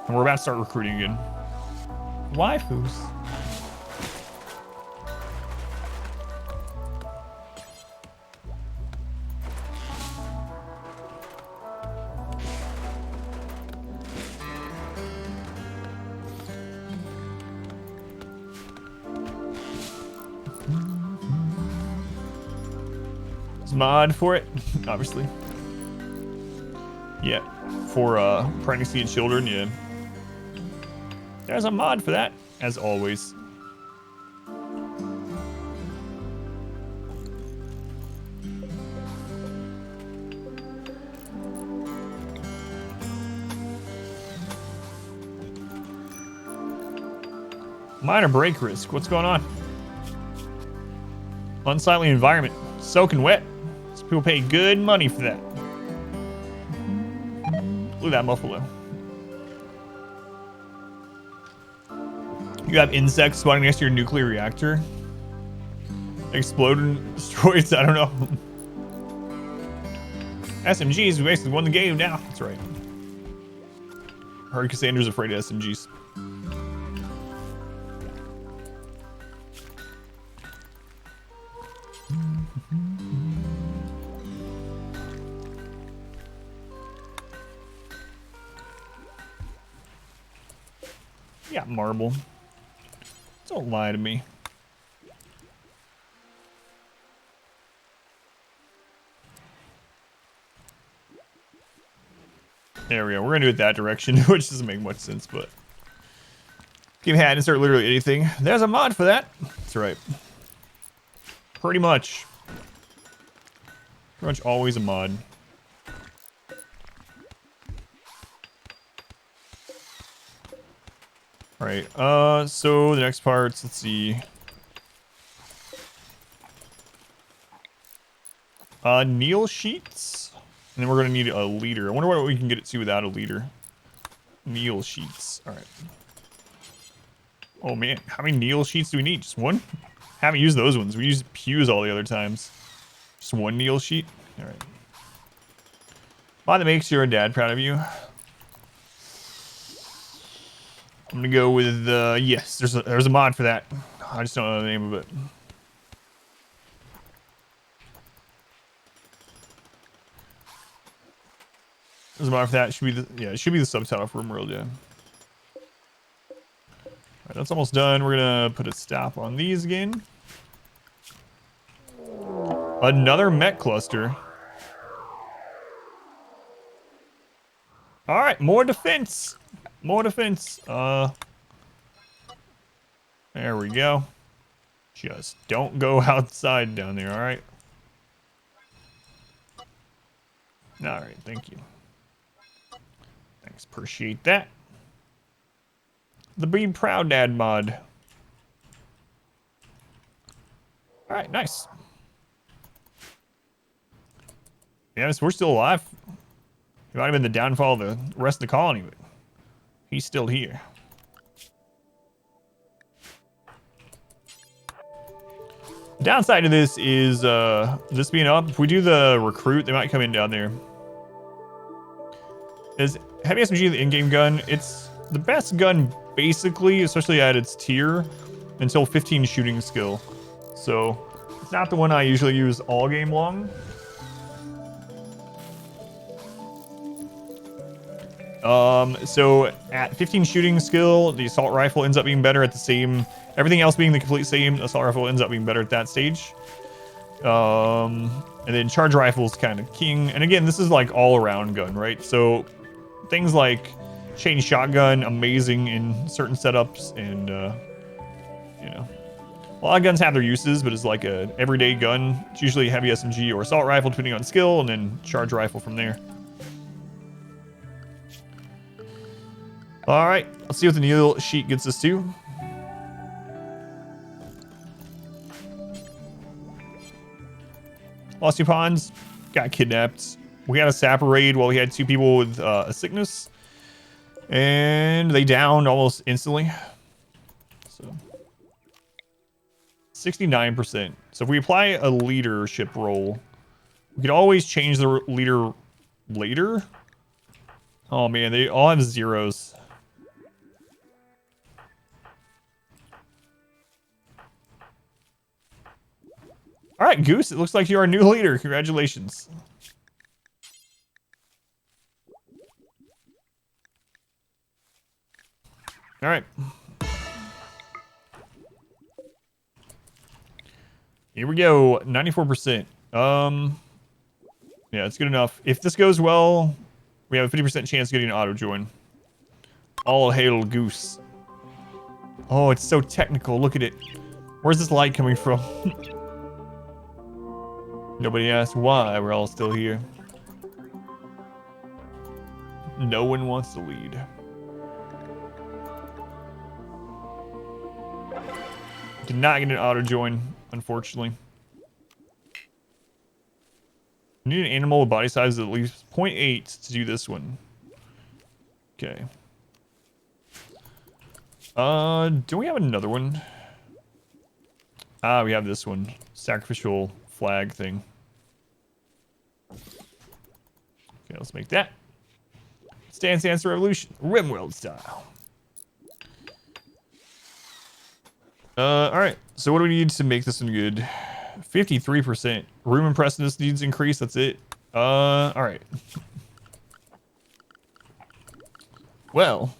And we're about to start recruiting again. Waifus. Mod for it, obviously. Yeah, for pregnancy and children, yeah. There's a mod for that, as always. Minor break risk, what's going on? Unsightly environment, soaking wet. People pay good money for that. Look at that MUFFALO. You have insects spawning next to your nuclear reactor. Explode and destroy it, I don't know. SMGs, we basically won the game now. That's right. Heard Cassandra's afraid of SMGs. Yeah, marble. Don't lie to me. There we go. We're gonna do it that direction, which doesn't make much sense, but game had insert literally anything. There's a mod for that. That's right. Pretty much. Pretty much always a mod. Alright, so the next parts, let's see. Kneel sheets. And then we're gonna need a leader. I wonder what we can get it to without a leader. Kneel sheets. Alright. Oh man, how many kneel sheets do we need? Just one? Haven't used those ones. We used pews all the other times. Just one kneel sheet? Alright. Mod that makes your dad proud of you. I'm gonna go with, yes, there's a mod for that. I just don't know the name of it. There's a mod for that. It should be it should be the subtitle for RimWorld, yeah. Alright, that's almost done. We're gonna put a stop on these again. Another mech cluster. Alright, more defense. More defense. There we go. Just don't go outside down there, alright? Alright, thank you. Thanks, appreciate that. The Be Proud Dad mod. Alright, nice. Yeah, so we're still alive. He might have been the downfall of the rest of the colony, but he's still here. The downside to this is this being up. If we do the recruit, they might come in down there. Is heavy SMG the in-game gun? It's the best gun, basically, especially at its tier, until 15 shooting skill. So it's not the one I usually use all game long. So at 15 shooting skill, the assault rifle ends up being better at the same, everything else being the complete same, the assault rifle ends up being better at that stage. And then charge rifle is kind of king. And again, this is like all around gun, right? So things like chain shotgun, amazing in certain setups, and you know, a lot of guns have their uses, but it's like a everyday gun. It's usually heavy SMG or assault rifle, depending on skill, and then charge rifle from there. All right, let's see what the kneel sheet gets us to. Lost 2 pawns, got kidnapped. We had a sapper raid while we had 2 people with a sickness, and they downed almost instantly. So 69%. So if we apply a leadership role, we could always change the leader later. Oh man, they all have zeros. All right, Goose, it looks like you're our new leader. Congratulations. All right. Here we go, 94%. Yeah, it's good enough. If this goes well, we have a 50% chance of getting an auto join. All hail Goose. Oh, it's so technical. Look at it. Where's this light coming from? Nobody asked why we're all still here. No one wants to lead. Did not get an auto join, unfortunately. We need an animal with body size of at least 0.8 to do this one. Okay. Do we have another one? Ah, we have this one. Sacrificial flag thing. Okay, let's make that. Dance Dance Revolution, RimWorld style. Alright, so what do we need to make this one good? 53%. Room impressiveness needs increase. That's it. All right. Well.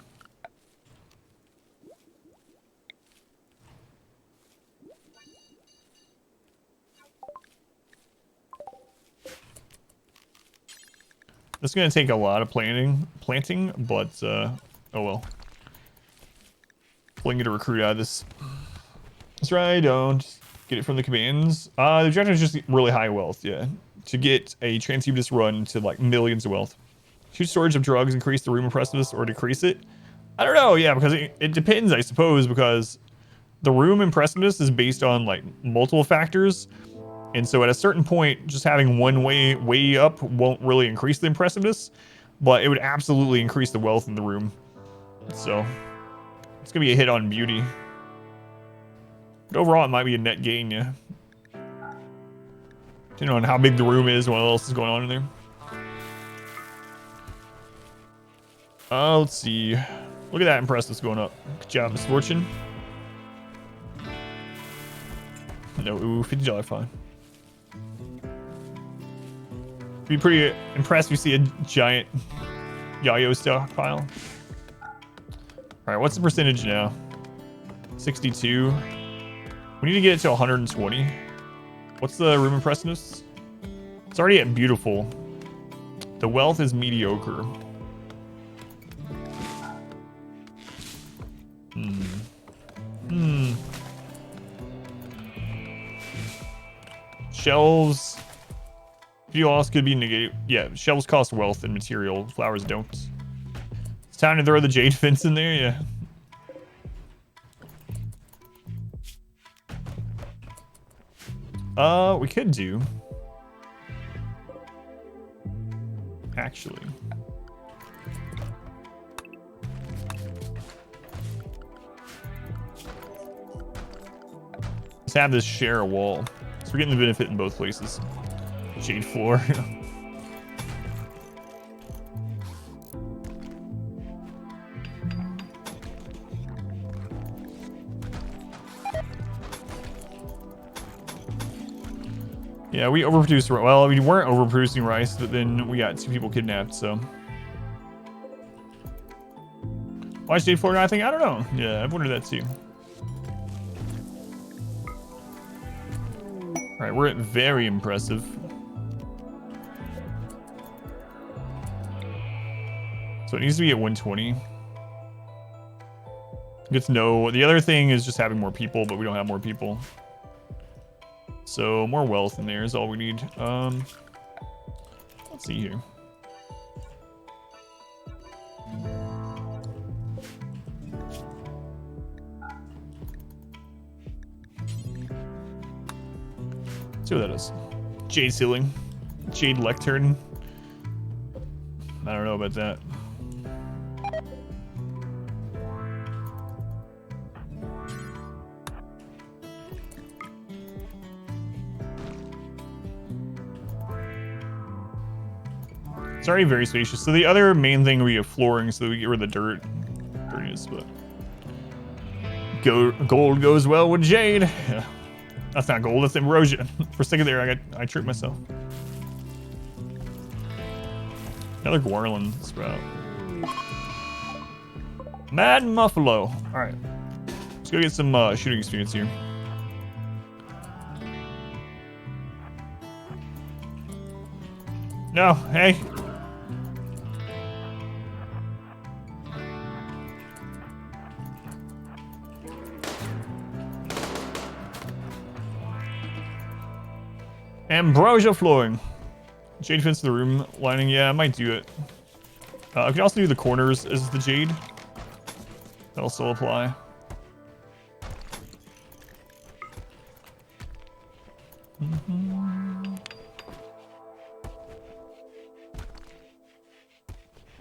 This is going to take a lot of planting, but, oh well. Pulling to recruit out of this. That's right, don't. Get it from the commands. The objective is just really high wealth, yeah. To get a transhumanist run to, like, millions of wealth. Huge storage of drugs, increase the room impressiveness, or decrease it? I don't know, yeah, because it depends, I suppose, because the room impressiveness is based on, like, multiple factors. And so at a certain point, just having one way up won't really increase the impressiveness, but it would absolutely increase the wealth in the room. So it's gonna be a hit on beauty. But overall, it might be a net gain, yeah. Depending on how big the room is, what else is going on in there. Let's see. Look at that impressiveness going up. Good job, Misfortune. No, ooh, $50 fine. Be pretty impressed if you see a giant Yayo stockpile. Alright, what's the percentage now? 62. We need to get it to 120. What's the room impressiveness? It's already at beautiful. The wealth is mediocre. Shelves. Fuel loss could be negated. Yeah, shelves cost wealth and material. Flowers don't. It's time to throw the jade fence in there, yeah. We could do. Actually. Let's have this share a wall. So we're getting the benefit in both places. Jade floor. Yeah, we overproduced. Well, we weren't overproducing rice, but then we got 2 people kidnapped, so. Why is Jade floor nothing? I don't know. Yeah, I've wondered that too. All right, we're at very impressive. So it needs to be at 120. Good to know. The other thing is just having more people, but we don't have more people. So more wealth in there is all we need. Let's see here. Let's see what that is. Jade ceiling. Jade lectern. I don't know about that. It's already very spacious. So the other main thing we have flooring so that we get rid of the dirtiness, but gold goes well with jade. Yeah. That's not gold, that's ambrosia. For a second there, I tricked myself. Another Guarlin sprout. Mad MUFFALO. Alright. Let's go get some shooting experience here. No, hey. Ambrosia flooring. Jade fits the room lining. Yeah, I might do it. I can also do the corners as the jade. That'll still apply.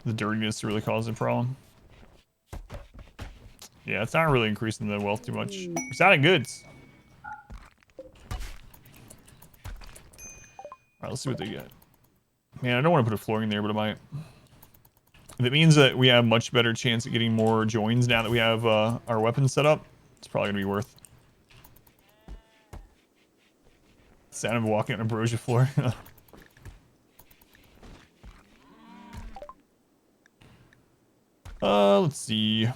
The dirtiness really caused a problem. Yeah, it's not really increasing the wealth too much. Exotic goods. Alright, let's see what they get. Man, I don't want to put a flooring there, but I might. If it means that we have much better chance at getting more joins now that we have our weapons set up, it's probably going to be worth. Sound of walking on ambrosia floor. Let's see.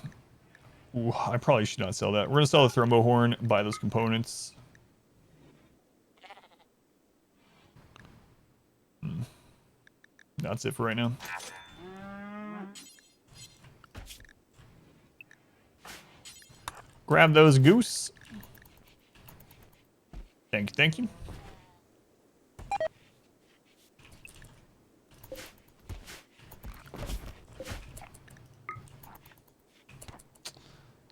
Ooh, I probably should not sell that. We're gonna sell the thrombo horn, buy those components. That's it for right now. Grab those, Goose. Thank you, thank you.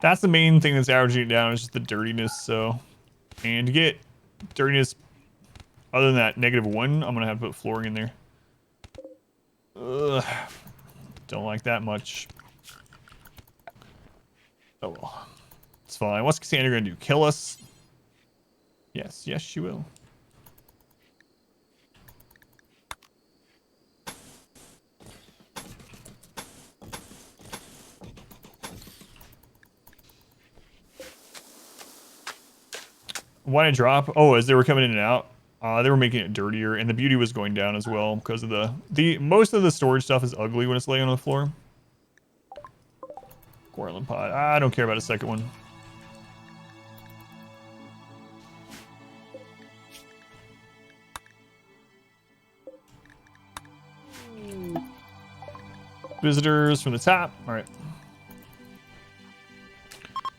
That's the main thing that's averaging it down, is just the dirtiness, so. And to get dirtiness, other than that -1, I'm gonna have to put flooring in there. Ugh. Don't like that much. Oh well. It's fine. What's Cassandra gonna do? Kill us? Yes, yes, she will. Why did it drop? Oh, as they were coming in and out, they were making it dirtier, and the beauty was going down as well because of the most of the storage stuff is ugly when it's laying on the floor. Gorlin pod. I don't care about a second one. Visitors from the top. All right.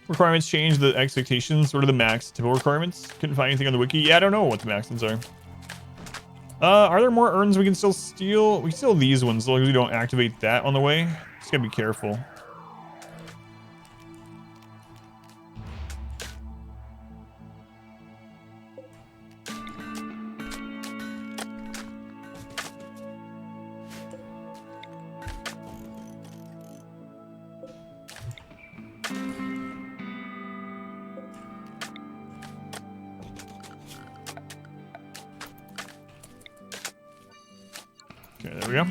Requirements change the expectations. What are the max typical requirements? Couldn't find anything on the wiki. Yeah, I don't know what the maximums are. Are there more urns we can still steal? We can steal these ones as long as we don't activate that on the way. Just gotta be careful. Okay, there we go.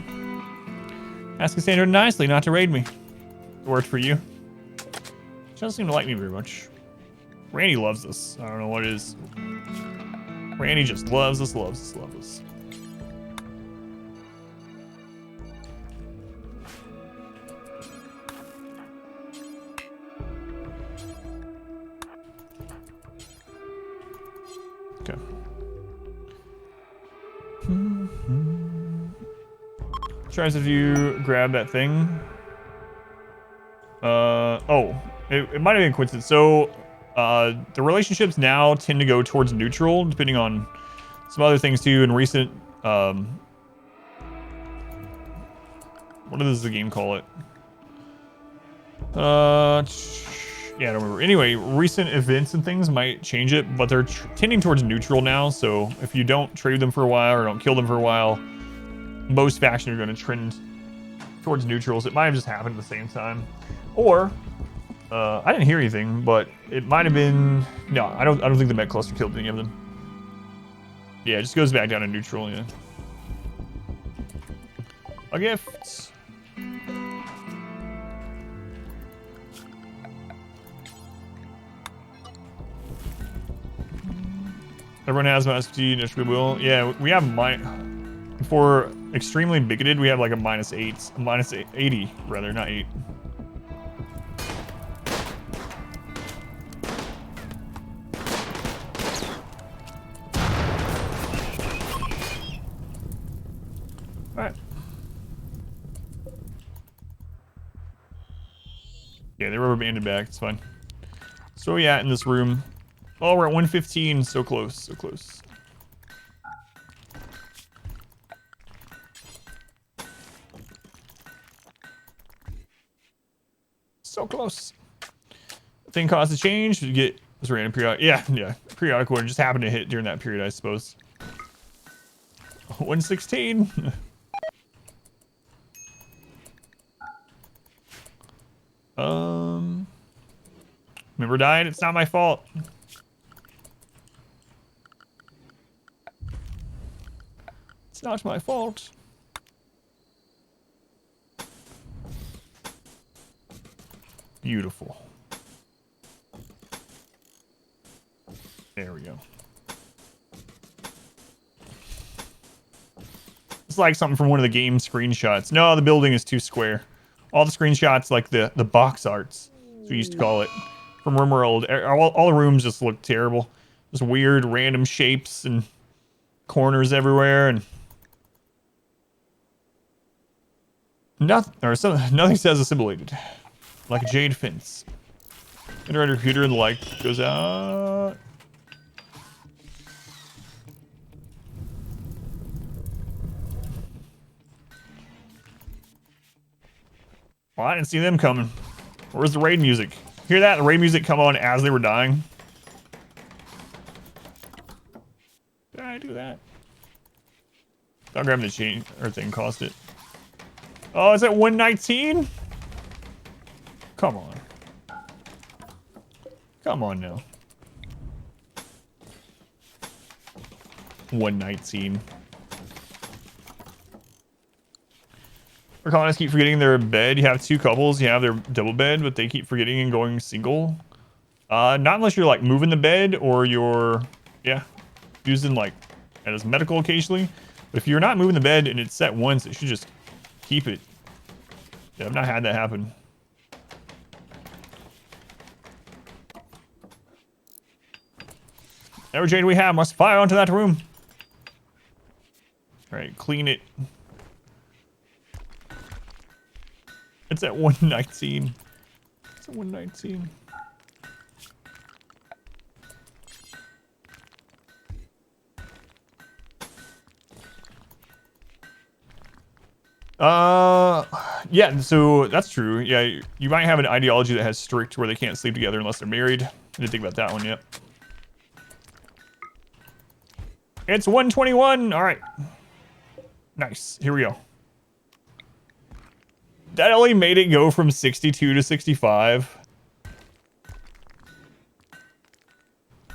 Ask Cassandra nicely not to raid me. It worked for you. She doesn't seem to like me very much. Randy loves this. I don't know what it is. Randy just loves us, loves us, loves us. Okay. Tries if you grab that thing. Oh, it might have been coincidence. So, the relationships now tend to go towards neutral, depending on some other things too. In recent, what does the game call it? Yeah, I don't remember. Anyway, recent events and things might change it, but they're tending towards neutral now. So if you don't trade them for a while or don't kill them for a while, most factions are going to trend towards neutrals. It might have just happened at the same time, or I didn't hear anything, but it might have been. No, I don't think the Met cluster killed any of them. Yeah, it just goes back down to neutral. Yeah. A gift. Everyone has -50 initial goodwill. Yeah, we have for extremely bigoted, we have like a -8, a -80 rather, not 8. All right. Yeah, they rubber banded back. It's fine. So yeah, in this room. Oh, we're at 115. So close. So close. So close. Thing caused a change. You get this random periodic. Yeah. Periodic order just happened to hit during that period, I suppose. 116. Member died. It's not my fault. It's not my fault. Beautiful. There we go. like something from one of the game screenshots. No, the building is too square. All the screenshots, like the box arts, as we used to call it, from RimWorld. All the rooms just look terrible. Just weird, random shapes and corners everywhere, and nothing says assimilated. Like a jade fence. Enter your computer and the light goes out. Well, I didn't see them coming. Where's the raid music? Hear that? The raid music come on as they were dying. Did I do that? I'll grab the chain or thing cost it. Oh, is that 119? Come on. Come on now. 119. Our colonists keep forgetting their bed. You have two couples, you have their double bed, but they keep forgetting and going single. Not unless you're like moving the bed or you're, yeah, using like as medical occasionally. But if you're not moving the bed and it's set once, it should just keep it. Yeah, I've not had that happen. Every jade we have must fire onto that room. Alright, clean it. It's at 119. It's at 119. Yeah, so that's true. Yeah, you might have an ideology that has strict where they can't sleep together unless they're married. I didn't think about that one yet. It's 121. All right. Nice. Here we go. That only made it go from 62 to 65.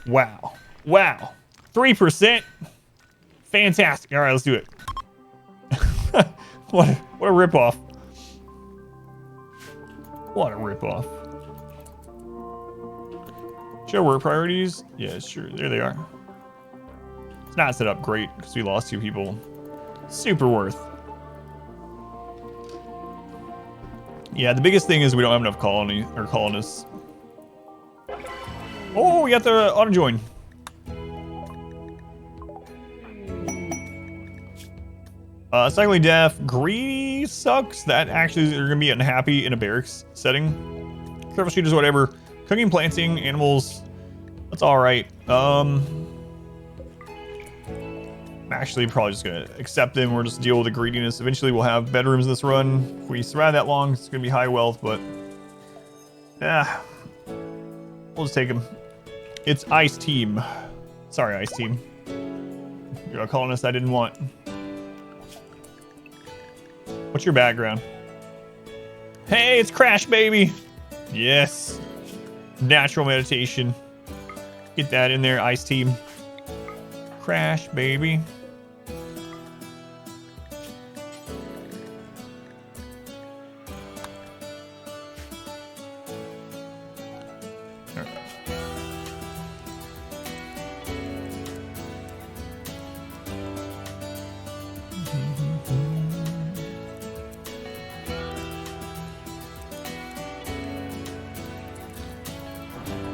Wow. Wow. 3%. Fantastic. All right, let's do it. What a ripoff. What a ripoff. Show work priorities. Yeah, sure. There they are. It's not set up great because we lost 2 people. Super worth. Yeah, the biggest thing is we don't have enough colonists. Oh, we got the auto join. Cycling deaf. Greedy sucks. That actually they're gonna be unhappy in a barracks setting. Careful shooters, whatever. Cooking, planting, animals. That's all right. I'm actually probably just gonna accept them. We'll just deal with the greediness. Eventually, we'll have bedrooms this run. If we survive that long, it's gonna be high wealth, but yeah, we'll just take them. It's Ice Team. Sorry, Ice Team. You're a colonist I didn't want. What's your background? Hey, it's Crash Baby. Yes. Natural meditation. Get that in there, Ice Team. Crash Baby.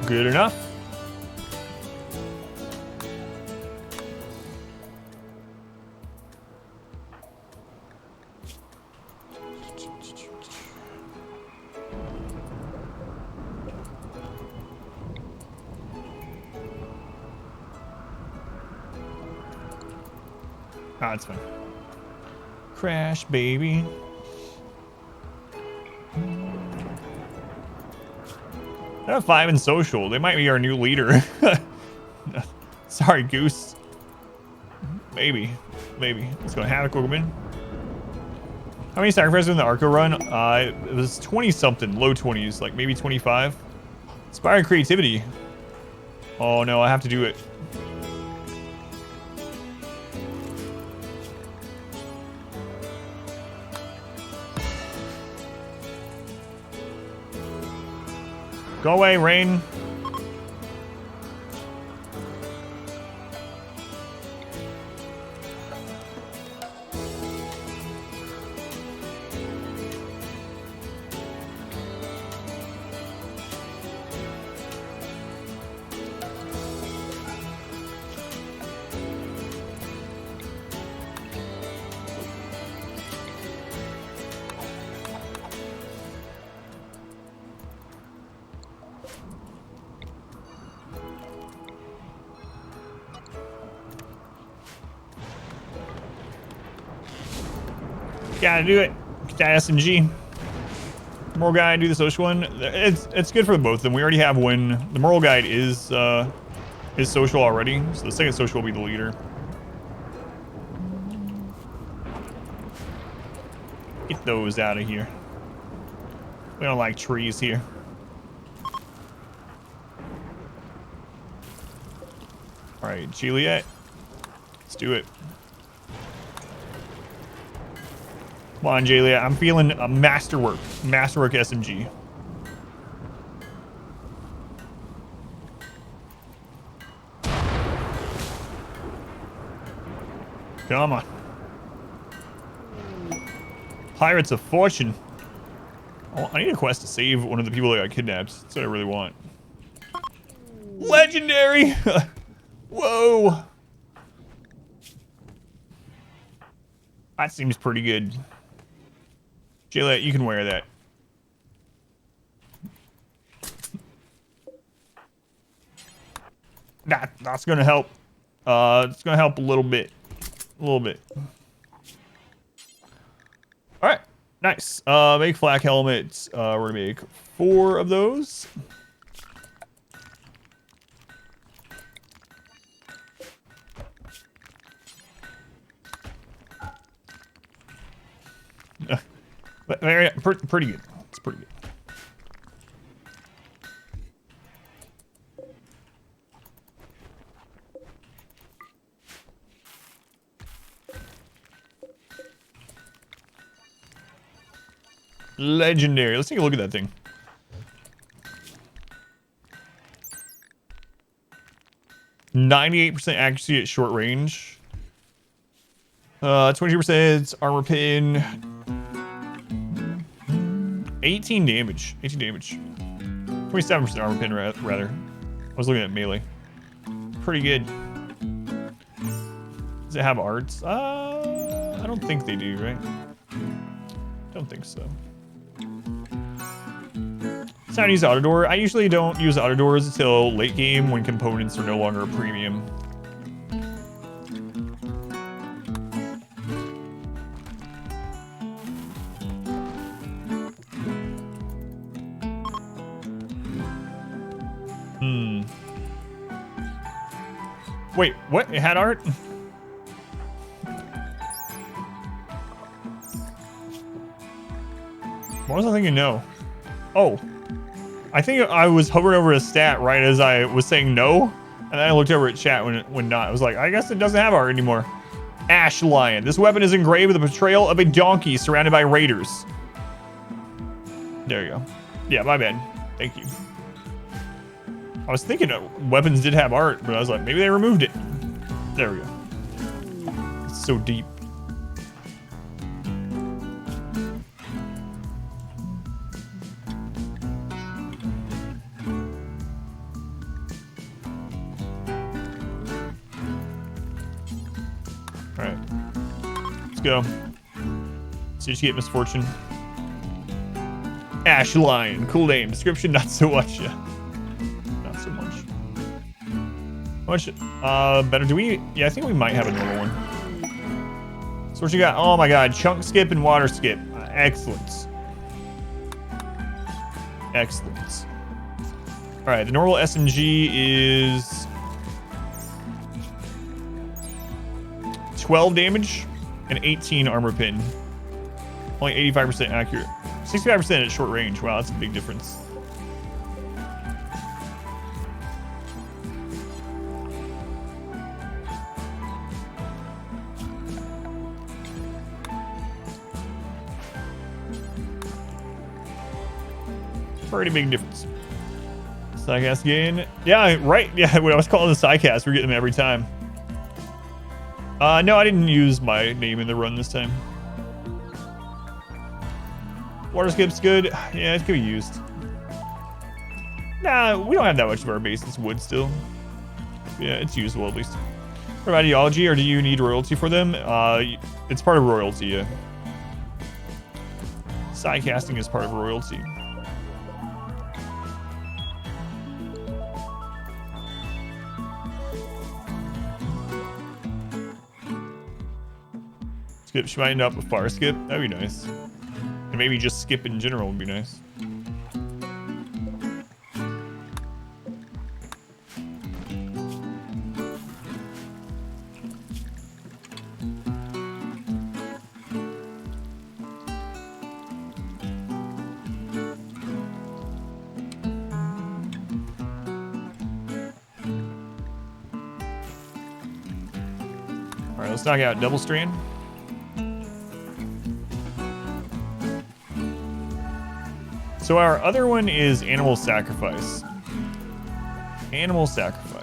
Good enough. Ah, it's fine. Crash, baby. I have 5 in social. They might be our new leader. Sorry, Goose. Maybe. Let's go. Havoc will come in. How many sacrifices in the Arco run? It was 20 something, low 20s, like maybe 25. Inspiring creativity. Oh no, I have to do it. Go away, Rain. Gotta do it. Get that SMG. Moral guide, do the social one. It's good for both of them. We already have one. The moral guide is social already, so the second social will be the leader. Get those out of here. We don't like trees here. All right, Juliet. Let's do it. Come on, Juliet. I'm feeling a masterwork. Masterwork SMG. Come on. Pirates of Fortune. Oh, I need a quest to save one of the people that got kidnapped. That's what I really want. Legendary! Whoa! That seems pretty good. Juliet, you can wear that. That's gonna help. It's gonna help a little bit. A little bit. Alright, nice. Make flak helmets. We're gonna make 4 of those. But pretty good. It's pretty good. Legendary. Let's take a look at that thing. %98 accuracy at short range. 20% armor pin. 18 damage. 18 damage. 27% armor pin, rather. I was looking at melee. Pretty good. Does it have arts? I don't think they do, right? Don't think so. It's not use autodoor. I usually don't use autodoors until late game when components are no longer a premium. Wait, what? It had art? What was I thinking? No. Oh. I think I was hovering over a stat right as I was saying no. And then I looked over at chat when not. I was like, I guess it doesn't have art anymore. Ash Lion. This weapon is engraved with the portrayal of a donkey surrounded by raiders. There you go. Yeah, my bad. Thank you. I was thinking weapons did have art, but I was like, maybe they removed it. There we go. It's so deep. All right, let's go. See if you get misfortune. Ash Lion, cool name. Description, not so much. Yeah. How much better do we? Yeah, I think we might have a normal one. So what you got? Oh my god, chunk skip and water skip. Excellent. Excellent. All right, the normal SMG is 12 damage and 18 armor pin. Only 85% accurate. 65% at short range. Wow, that's a big difference. Pretty big difference. Sidecast gain. Yeah, right. Yeah, when I was calling the sidecast, we're getting them every time. No, I didn't use my name in the run this time. Water skip's good. Yeah, it could be used. Nah, we don't have that much of our base. It's wood still. Yeah, it's usable at least. For ideology, or do you need royalty for them? It's part of royalty, yeah. Sidecasting is part of royalty. Skip, she might end up with fire skip. That'd be nice. And maybe just skip in general would be nice. Alright, let's knock out double strand. So our other one is animal sacrifice. Animal sacrifice.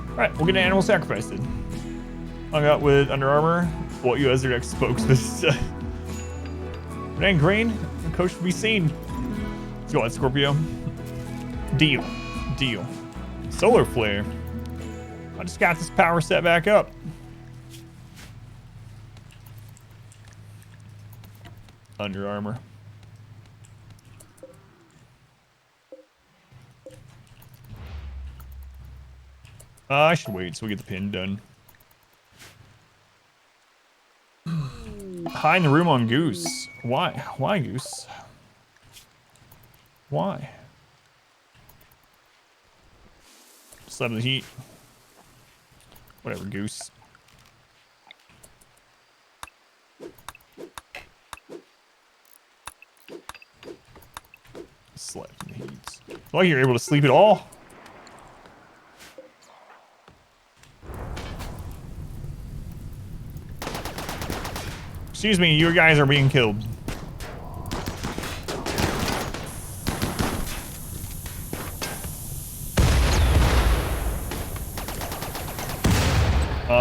Alright, we'll get an animal sacrifice then. Hung out with Under Armour. What you as their next spokesman. It ain't green. The coach to be seen. Let's go on, Scorpio. Deal. Deal. Solar flare. I just got this power set back up. Under Armour. I should wait so we get the pin done. High in the room on Goose. Why? Why, Goose? Why? Slap the heat. Whatever, Goose. Slap the heat. Well, you're able to sleep at all. Excuse me, you guys are being killed.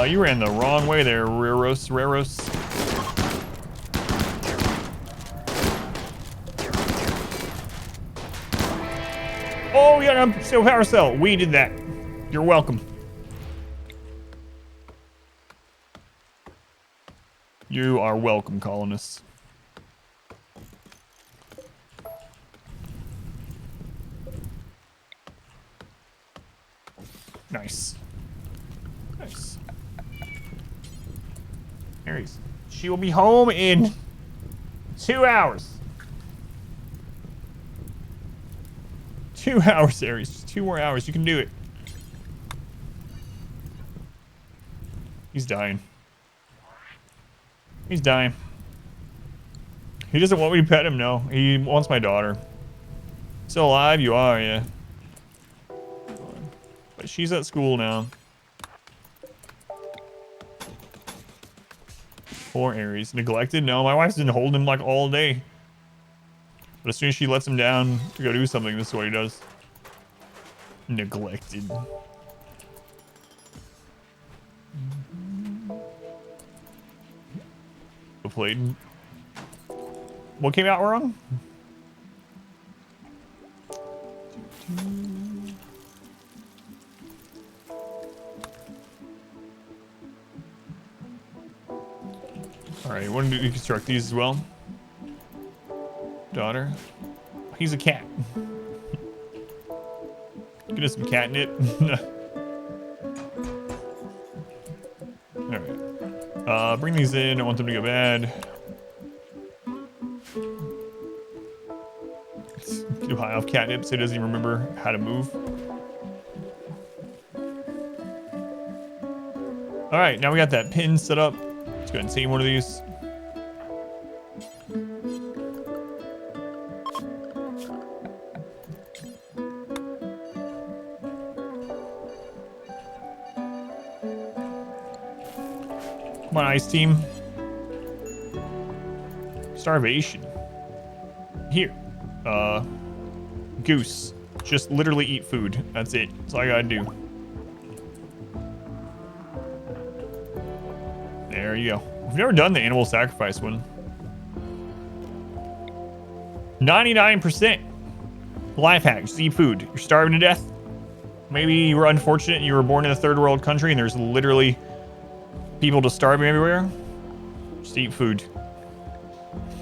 You ran the wrong way there, Raros. Oh, yeah, I'm still power cell. We did that. You're welcome. You are welcome, colonists. Nice. Nice. Aries. She will be home in 2 hours. 2 hours, Aries. Just 2 more hours. You can do it. He's dying. He's dying. He doesn't want me to pet him, no. He wants my daughter. Still alive? You are, yeah. But she's at school now. Poor Aries. Neglected? No, my wife's been holding him like all day. But as soon as she lets him down to go do something, this is what he does. Neglected. Played. What came out wrong? Alright, want to deconstruct these as well? Daughter. He's a cat. Get us some catnip. Alright. Bring these in. I want them to go bad. Let's get high off catnip so he doesn't even remember how to move. Alright, now we got that pin set up. Let's go ahead and save one of these. Nice team. Starvation. Here. Goose. Just literally eat food. That's it. That's all I gotta do. There you go. We've never done the animal sacrifice one. 99%. Life hack. Just eat food. You're starving to death. Maybe you were unfortunate and you were born in a third world country and there's literally people just starving everywhere. Just eat food.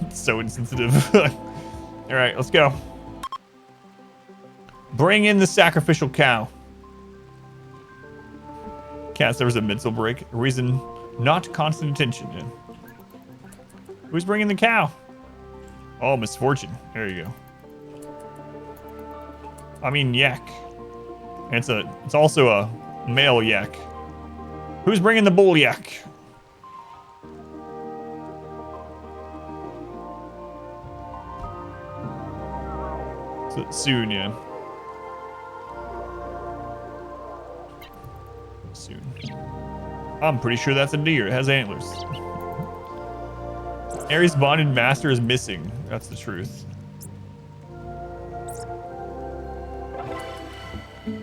It's so insensitive. All right, let's go. Bring in the sacrificial cow. Cass, there was a mental break. A reason not constant attention. Yeah. Who's bringing the cow? Oh, misfortune. There you go. I mean, yak. And it's also a male yak. Who's bringing the bull yak? So, soon, yeah. Soon. I'm pretty sure that's a deer. It has antlers. Ares' bonded master is missing. That's the truth.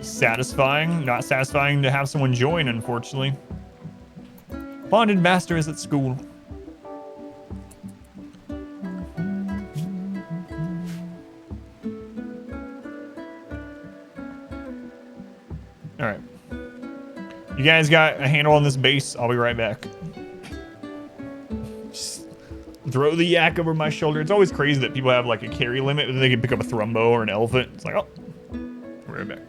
Satisfying. Not satisfying to have someone join, unfortunately. Bonded master is at school. All right. You guys got a handle on this base? I'll be right back. Just throw the yak over my shoulder. It's always crazy that people have like a carry limit, but they can pick up a thrumbo or an elephant. It's like, oh, we're right back.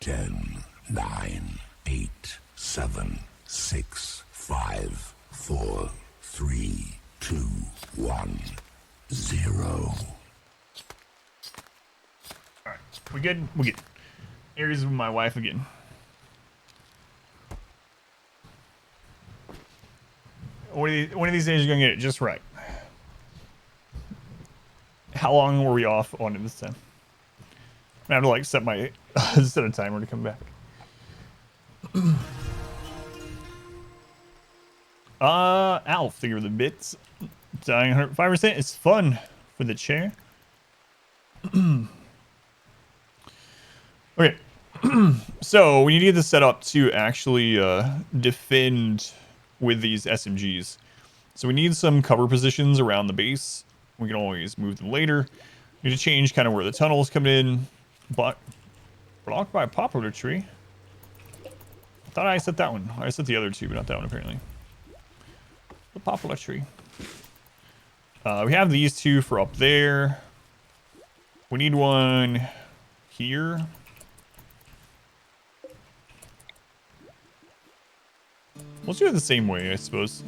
Ten, 9, 8, 7, 6, 5, 4, 3, 2, 1, 0. All right, we good? We good. Ares with my wife again. One of these days you're gonna get it just right. How long were we off on it this time? I have to like set a timer to come back. Alf, thank you for the bits. Dying 105%. It's fun for the chair. Okay. So we need to get this set up to actually defend with these SMGs. So we need some cover positions around the base. We can always move them later. We need to change kind of where the tunnels come in. But blocked by a poplar tree. I thought I set that one. I set the other two, but not that one apparently. The poplar tree. We have these two for up there. We need one here. Let's do it the same way, I suppose.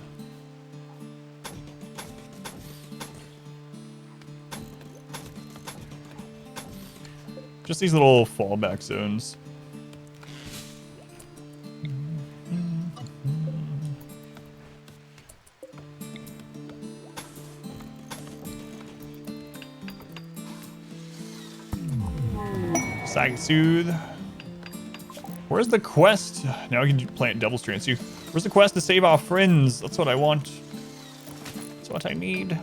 Just these little fallback zones. Psychic Soothe. Where's the quest? Now we can plant double strand. Where's the quest to save our friends? That's what I want. That's what I need.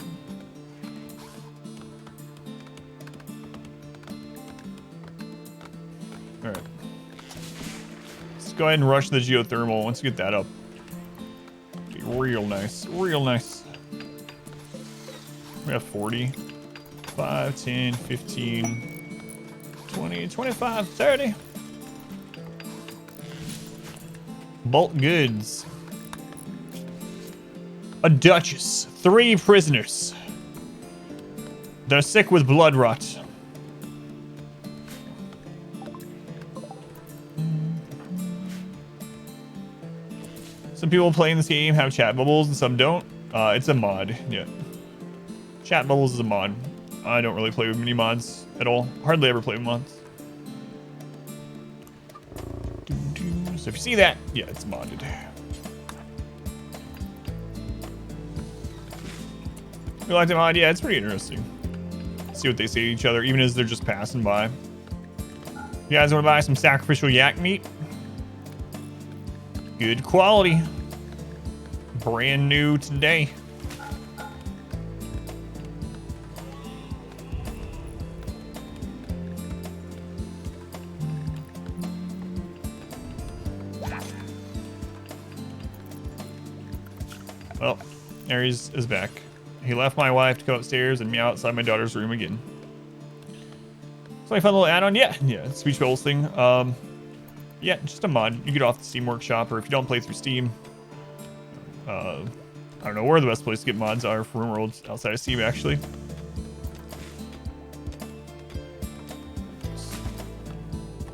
go ahead and rush the geothermal. Once we get that up, be real nice, real nice. We have 40, 5, 10, 15, 20, 25, 30. Bulk goods. A duchess. 3 prisoners. They're sick with blood rot. Some people playing this game have chat bubbles and some don't. It's a mod, yeah. Chat bubbles is a mod. I don't really play with mini mods at all. Hardly ever play with mods. So if you see that, yeah, it's modded. You like the mod? Yeah, it's pretty interesting. See what they say to each other, even as they're just passing by. You guys want to buy some sacrificial yak meat? Good quality. Brand new today. Well, Aries is back. He left my wife to go upstairs and meow outside my daughter's room again. So I found a little add-on. Yeah, speech bubbles thing. Yeah, just a mod. You get off the Steam Workshop, or if you don't play through Steam, I don't know where the best place to get mods are for RimWorld outside of Steam, actually.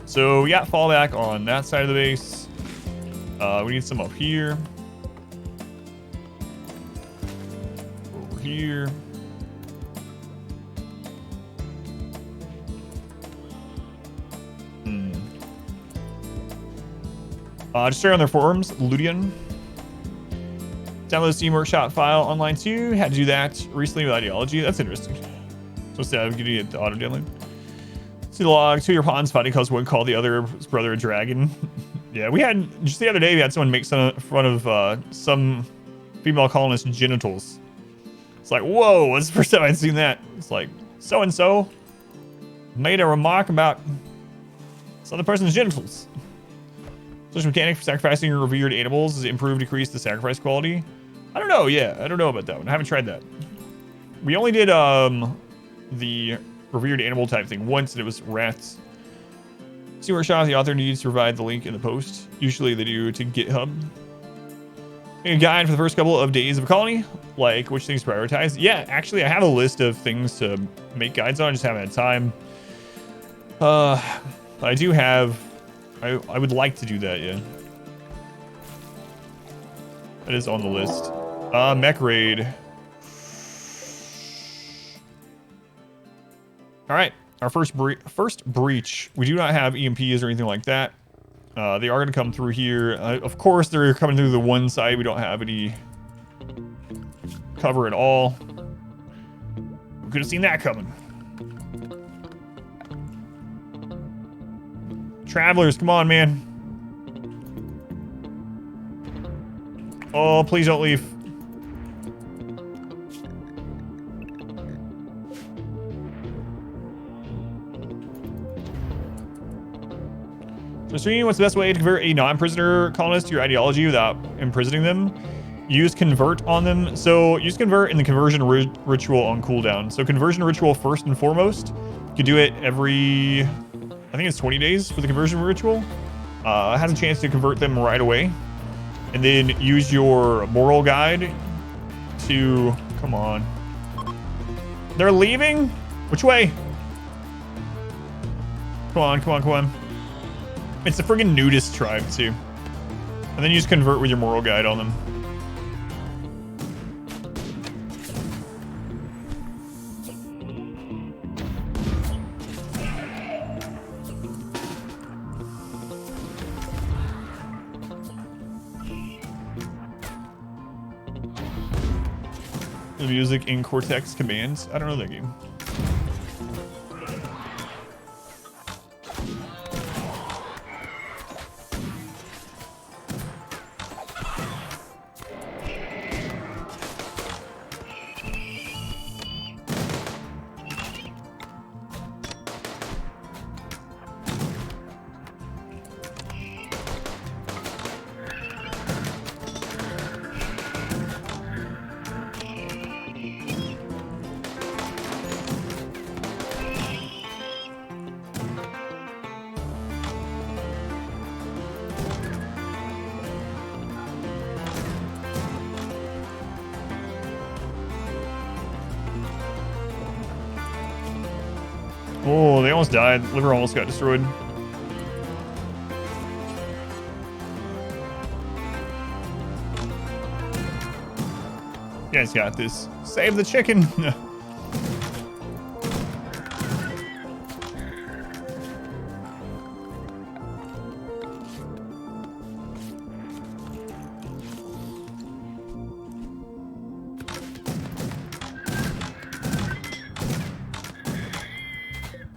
So yeah, fallback on that side of the base. We need some up here. Over here. Just share on their forums, Ludian. Download the Steam Workshop file online too. Had to do that recently with ideology. That's interesting. So instead of getting it to auto download. See the log. 2 of your pawns fighting because one called the other's brother a dragon. Yeah, we had just the other day we had someone make fun of some female colonist genitals. It's like, whoa, what's the first time I'd seen that? It's like, so and so made a remark about some other person's genitals. Such mechanic for sacrificing revered animals is improve, decrease the sacrifice quality. I don't know. Yeah, I don't know about that one. I haven't tried that. We only did the revered animal type thing once, and it was rats. See workshop. The author needs to provide the link in the post. Usually they do to GitHub. A guide for the first couple of days of a colony, like which things to prioritize. Yeah, actually, I have a list of things to make guides on. I just haven't had time. I do have. I would like to do that, yeah. That is on the list. Mech raid. All right, our first breach. We do not have EMPs or anything like that. They are going to come through here. Of course, they're coming through the one side. We don't have any cover at all. We could have seen that coming. Travelers, come on, man. Oh, please don't leave. So, stream, what's the best way to convert a non-prisoner colonist to your ideology without imprisoning them? Use convert on them. So, use convert in the conversion ritual on cooldown. So, conversion ritual first and foremost. You can do it every... I think it's 20 days for the conversion ritual. Has a chance to convert them right away. And then use your moral guide to... Come on. They're leaving? Which way? Come on, come on, come on. It's a friggin' nudist tribe, too. And then you just convert with your moral guide on them. The music in Cortex Commands. I don't know that game. Oh, they almost died. Liver almost got destroyed. You guys got this. Save the chicken.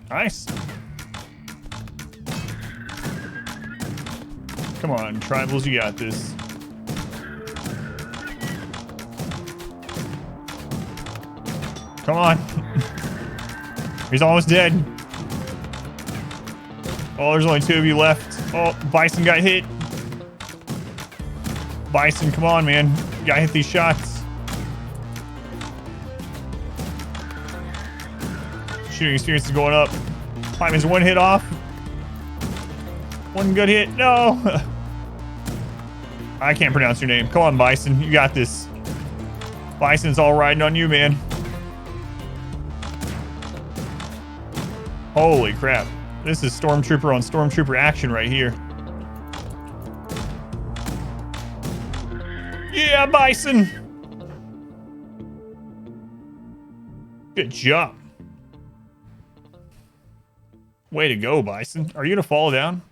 Nice. Come on, tribals, you got this. Come on. He's almost dead. Oh, there's only 2 of you left. Oh, Bison got hit. Bison, come on, man. You gotta hit these shots. Shooting experience is going up. Pikeman's 1 hit off. 1 good hit. No. I can't pronounce your name. Come on, Bison. You got this. Bison's all riding on you, man. Holy crap. This is Stormtrooper on Stormtrooper action right here. Yeah, Bison. Good job. Way to go, Bison. Are you gonna fall down?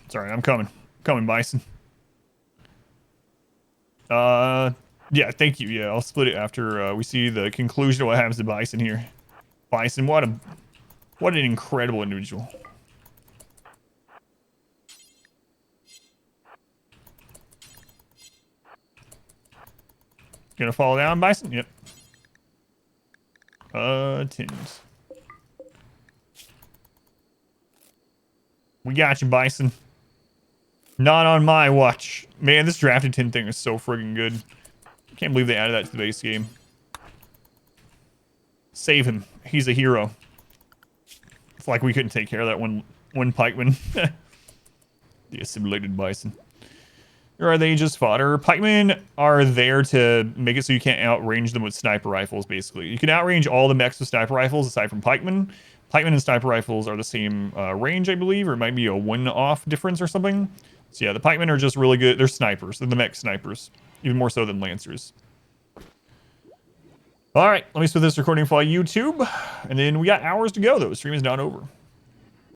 Sorry, I'm coming. Coming, Bison. Yeah, thank you. Yeah, I'll split it after we see the conclusion of what happens to Bison here. Bison, what an incredible individual. Gonna fall down, Bison? Yep. Tins. We got you, Bison. Not on my watch. Man, this drafted tin thing is so friggin' good. Can't believe they added that to the base game. Save him. He's a hero. It's like we couldn't take care of that one pikeman. The assimilated Bison. Or are they just fodder? Pikemen are there to make it so you can't outrange them with sniper rifles, basically. You can outrange all the mechs with sniper rifles aside from pikemen. Pikemen and sniper rifles are the same range, I believe, or it might be a 1-off difference or something. So yeah, the pikemen are just really good. They're snipers. They're the mech snipers. Even more so than lancers. All right, let me split this recording for YouTube. And then we got hours to go, though. The stream is not over.